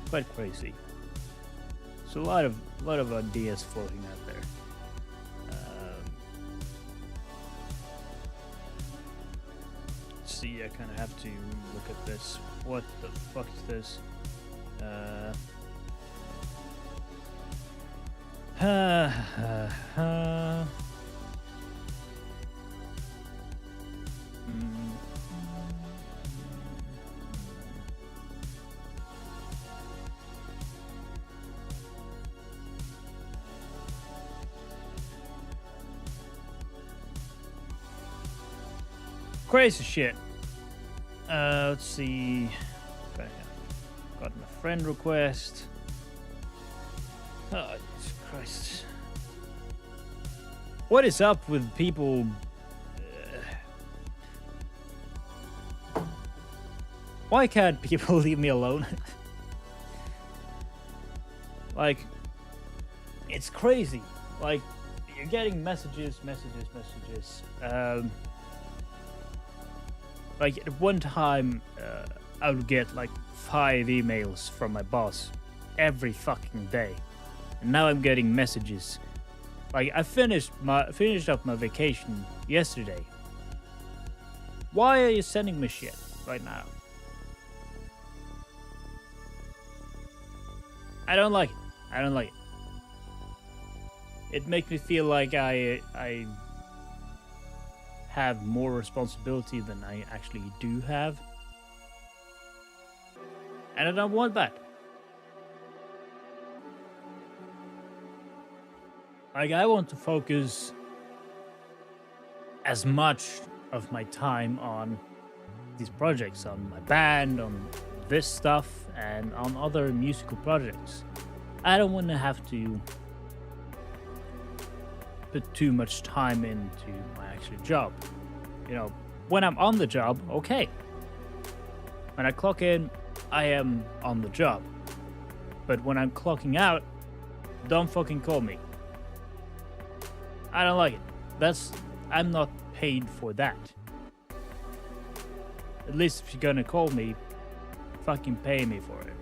quite crazy. So a lot of ideas floating out there. Let's see, I kind of have to look at this. What the fuck is this? Crazy shit. Let's see. Got a friend request. Oh, Jesus Christ. What is up with people? Why can't people leave me alone? Like, it's crazy. Like, you're getting messages. Like, at one time, I would get like 5 emails from my boss every fucking day. And now I'm getting messages. Like, I finished up my vacation yesterday. Why are you sending me shit right now? I don't like it. It makes me feel like I have more responsibility than I actually do have. And I don't want that. Like, I want to focus as much of my time on these projects, on my band, on this stuff, and on other musical projects. I don't want to have to put too much time into my actual job. You know, when I'm on the job, okay. When I clock in, I am on the job. But when I'm clocking out, don't fucking call me. I don't like it. I'm not paid for that. At least if you're gonna call me, fucking pay me for it.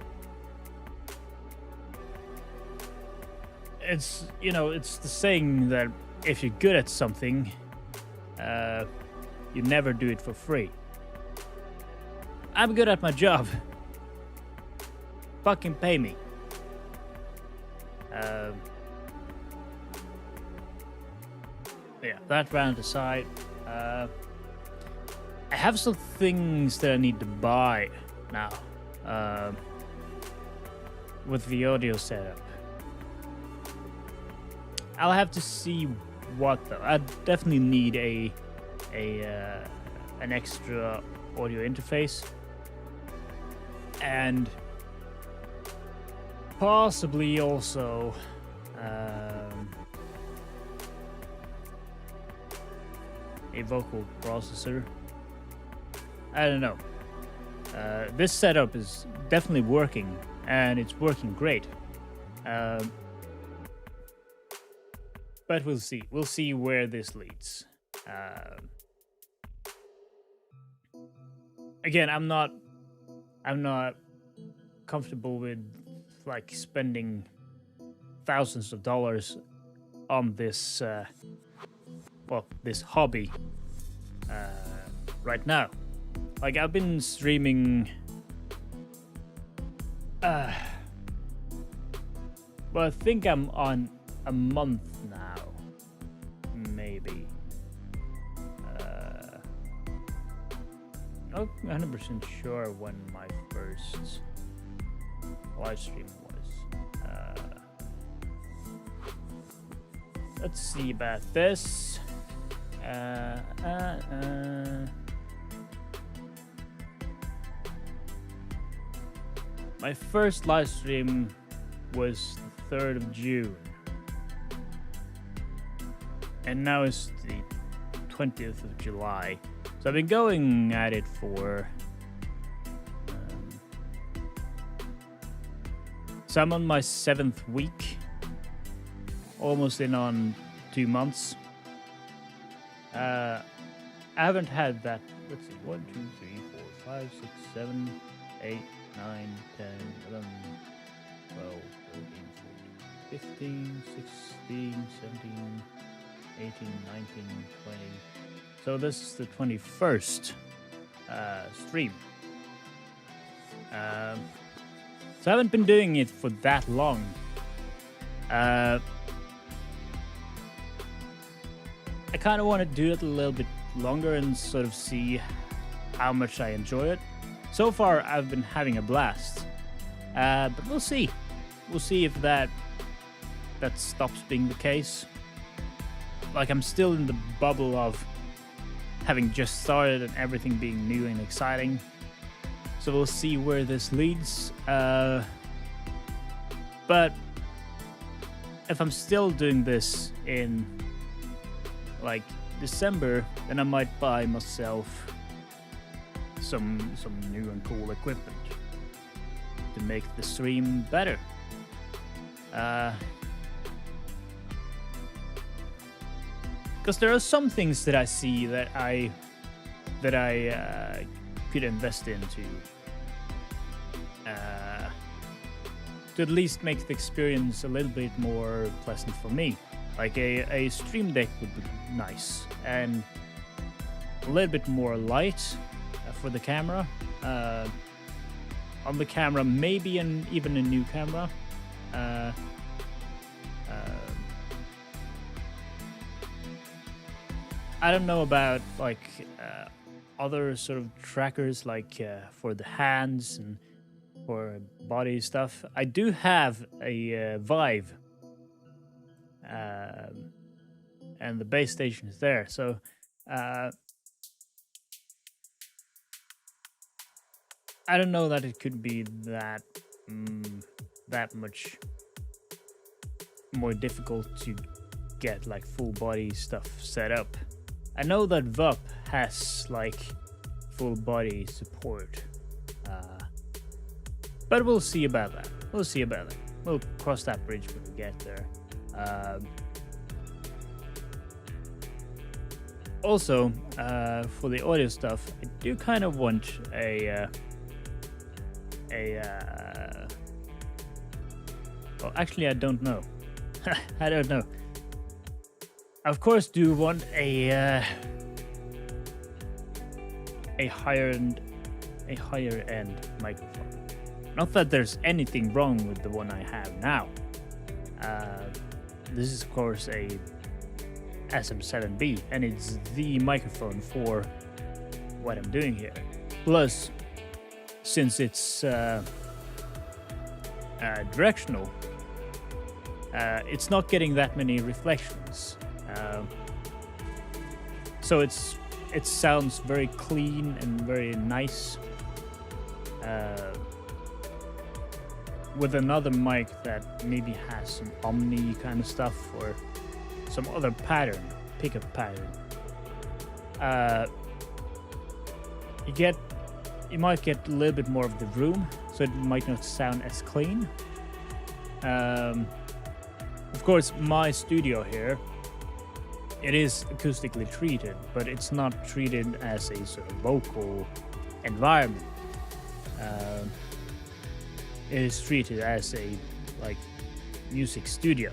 It's, you know, it's the saying that if you're good at something, you never do it for free. I'm good at my job. Fucking pay me. Yeah, that round aside, I have some things that I need to buy now with the audio setup. I'll have to see what though. I definitely need an extra audio interface, and possibly also a vocal processor. I don't know. This setup is definitely working, and it's working great. But we'll see. We'll see where this leads. Again, I'm not comfortable with like spending thousands of dollars on this this hobby right now. Like, I've been streaming well, I think I'm on a month now, maybe. Not 100% sure when my first live stream was. Let's see about this. My first live stream was the 3rd of June. And now it's the 20th of July. So I've been going at it for... so I'm on my 7th week. Almost in on 2 months. I haven't had that... let's see. 1, 2, 3, 4, 5, 6, 7, 8, 9, 10, 11, 12, 13, 14, 15, 16, 17, 18, 19, 20. So this is the 21st stream. So I haven't been doing it for that long. I kind of want to do it a little bit longer and sort of see how much I enjoy it. So far, I've been having a blast. But we'll see. We'll see if that stops being the case. Like, I'm still in the bubble of having just started and everything being new and exciting. So we'll see where this leads. But if I'm still doing this in like December, then I might buy myself some new and cool equipment to make the stream better. Because there are some things that I see that I could invest into to at least make the experience a little bit more pleasant for me. Like a stream deck would be nice, and a little bit more light for the camera. On the camera, maybe even a new camera. I don't know about like other sort of trackers, like for the hands and for body stuff. I do have a Vive, and the base station is there. So I don't know that it could be that much more difficult to get like full body stuff set up. I know that Vtuber has like full body support, but we'll see about that. We'll cross that bridge when we get there. Also, for the audio stuff, I do kind of want well, actually, I don't know. I don't know. Of course, do want a higher end microphone. Not that there's anything wrong with the one I have now. This is of course a SM7B, and it's the microphone for what I'm doing here. Plus, since it's directional, it's not getting that many reflections. So it sounds very clean and very nice. With another mic that maybe has some omni kind of stuff or some other pattern, pickup pattern, you might get a little bit more of the room, so it might not sound as clean. Of course, my studio here, it is acoustically treated, but it's not treated as a sort of vocal environment. It is treated as a like music studio.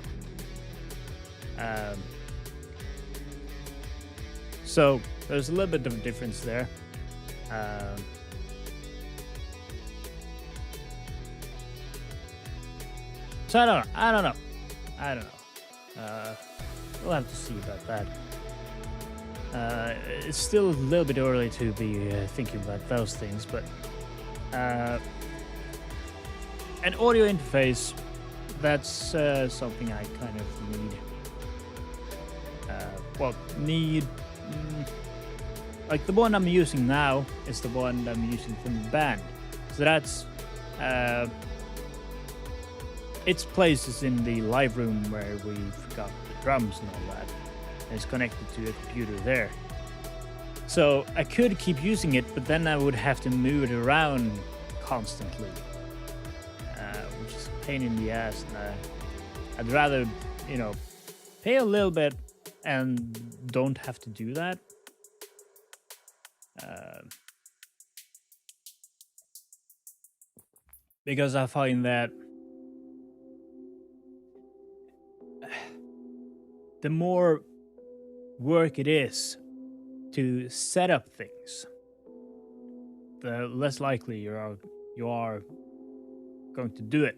Um, so there's a little bit of a difference there. So I don't know. We'll have to see about that. It's still a little bit early to be thinking about those things, but an audio interface, that's something I kind of need. Like the one I'm using now is the one I'm using from the band. So that's its place is in the live room where we've got the drums and all that. And it's connected to a computer there. So I could keep using it, but then I would have to move it around constantly, which is a pain in the ass. And I'd rather, pay a little bit and don't have to do that. Because I find that the more work it is to set up things, the less likely you are going to do it,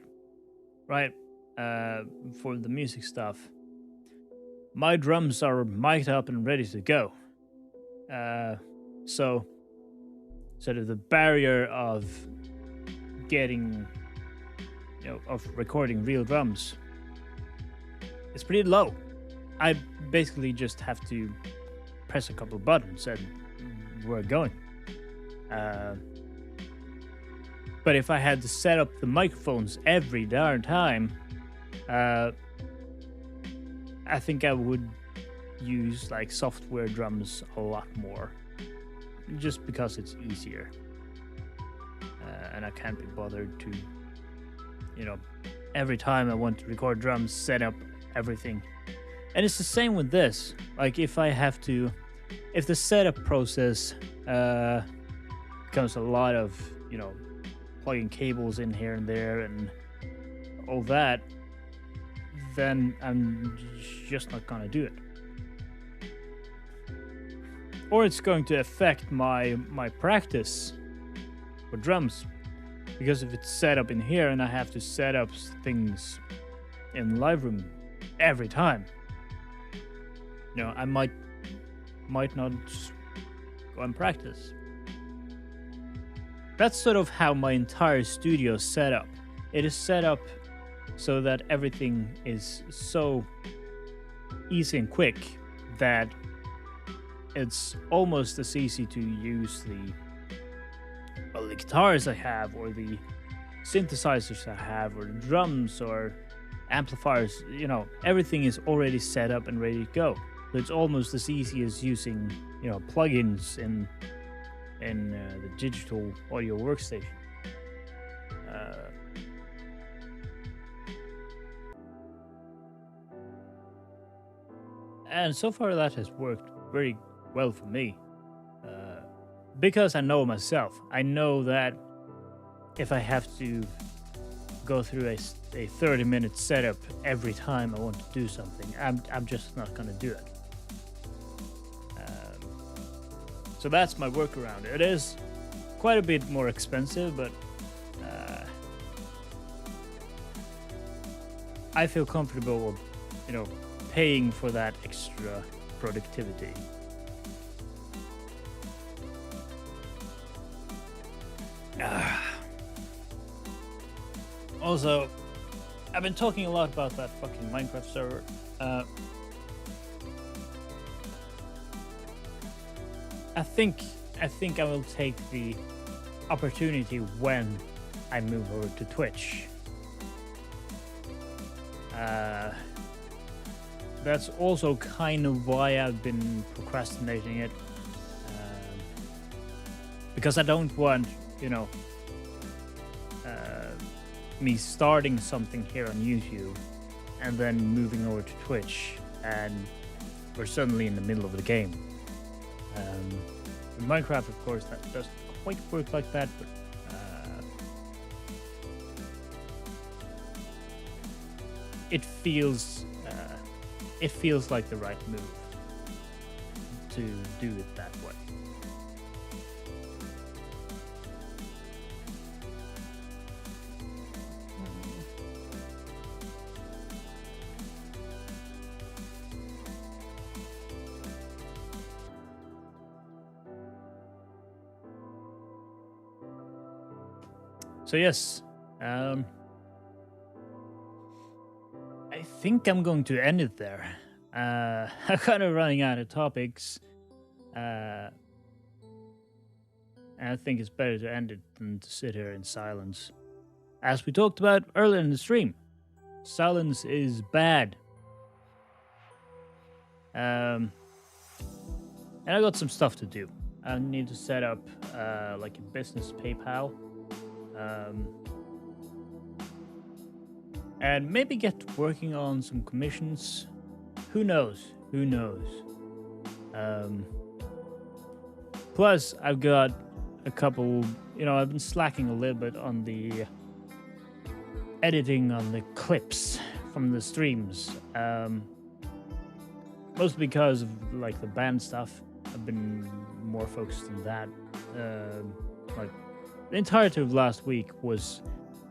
right? For the music stuff, my drums are mic'd up and ready to go. So sort of the barrier of getting, of recording real drums is pretty low. I basically just have to press a couple of buttons and we're going. But if I had to set up the microphones every darn time, I think I would use like software drums a lot more, just because it's easier. And I can't be bothered to, every time I want to record drums, set up everything. And it's the same with this. Like if the setup process becomes a lot of, plugging cables in here and there and all that, then I'm just not gonna do it. Or it's going to affect my practice for drums. Because if it's set up in here and I have to set up things in the live room every time, I might not go and practice. That's sort of how my entire studio is set up. It is set up so that everything is so easy and quick that it's almost as easy to use the guitars I have, or the synthesizers I have, or the drums or amplifiers. Everything is already set up and ready to go. So it's almost as easy as using, plugins in the digital audio workstation. And so far that has worked very well for me. Because I know myself. I know that if I have to go through a 30-minute setup every time I want to do something, I'm just not going to do it. So that's my workaround. It is quite a bit more expensive, but I feel comfortable, paying for that extra productivity. Also, I've been talking a lot about that fucking Minecraft server. I think I will take the opportunity when I move over to Twitch. That's also kind of why I've been procrastinating it. Because I don't want, me starting something here on YouTube and then moving over to Twitch and we're suddenly in the middle of the game. In Minecraft, of course, that doesn't quite work like that, but it feels it feels like the right move to do it that way. So yes, I think I'm going to end it there. I'm kind of running out of topics. And I think it's better to end it than to sit here in silence. As we talked about earlier in the stream, silence is bad. And I got some stuff to do. I need to set up like a business PayPal. And maybe get working on some commissions. Who knows? Who knows? Plus, I've got a couple, I've been slacking a little bit on the editing on the clips from the streams. Mostly because of like the band stuff. I've been more focused on that. Like the entirety of last week was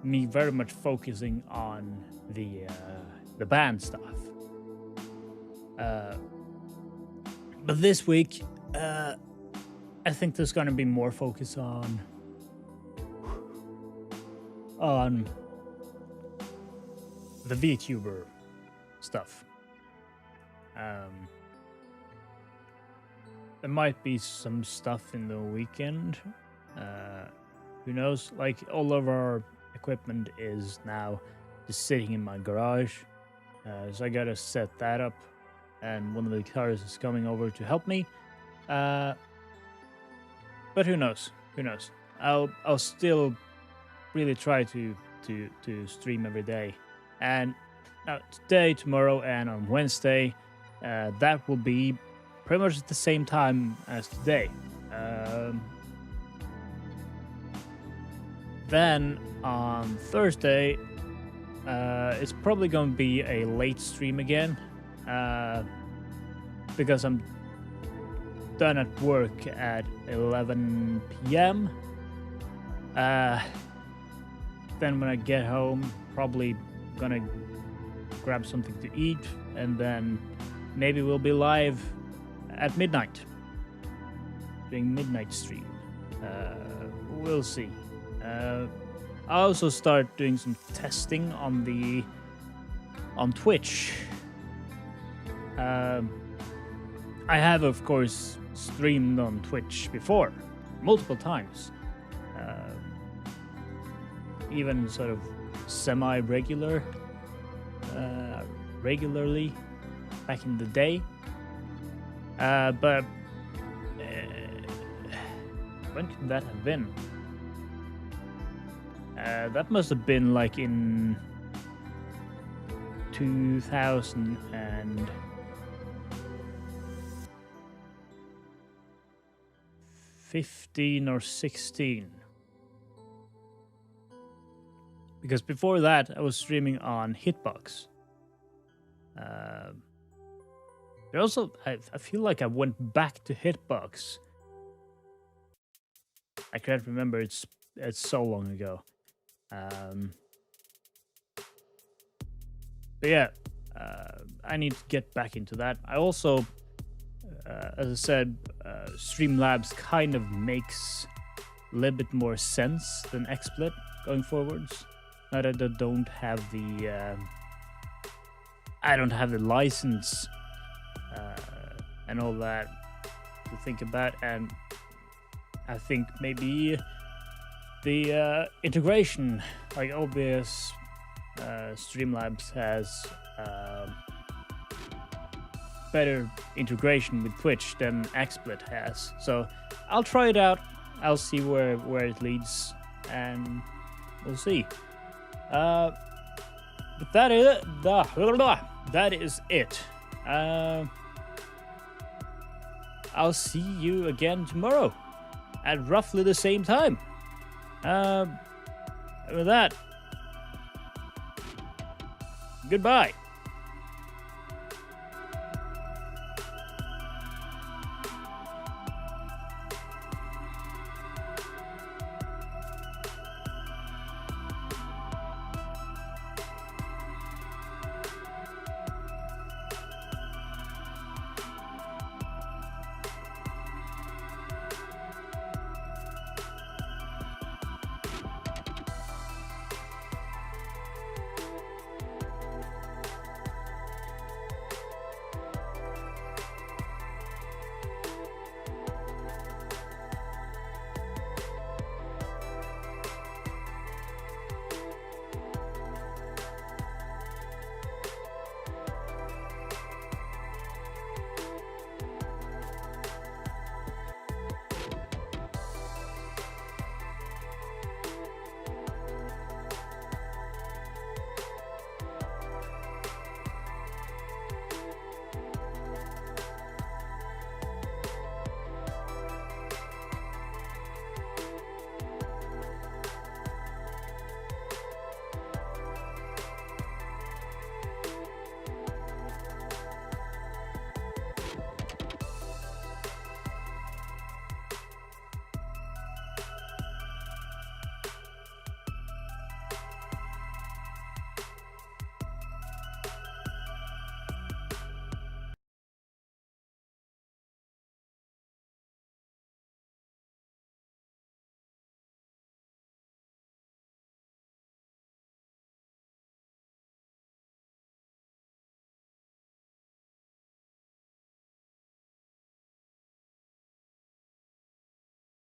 me very much focusing on the band stuff. But this week, I think there's gonna be more focus on the Vtuber stuff. There might be some stuff in the weekend. Who knows? Like, all of our equipment is now just sitting in my garage. So I gotta set that up. And one of the guitarists is coming over to help me. But who knows? Who knows? I'll still really try to stream every day. And now today, tomorrow, and on Wednesday, that will be pretty much at the same time as today. Then on Thursday, it's probably going to be a late stream again, because I'm done at work at 11 p.m. Then when I get home, probably gonna grab something to eat, and then maybe we'll be live at midnight, doing midnight stream. We'll see. I'll also start doing some testing on Twitch. I have, of course, streamed on Twitch before, multiple times. Even sort of semi-regularly back in the day. But when could that have been? That must have been like in 2015 or 16. Because before that, I was streaming on Hitbox. Also, I feel like I went back to Hitbox. I can't remember. It's so long ago. But yeah, I need to get back into that. I also, as I said, Streamlabs kind of makes a little bit more sense than XSplit going forwards. Now that I don't have the license and all that to think about, and I think maybe the integration, like OBS, Streamlabs has better integration with Twitch than XSplit has. So I'll try it out. I'll see where it leads, and we'll see. But that is it. That is it. I'll see you again tomorrow at roughly the same time. With that, goodbye.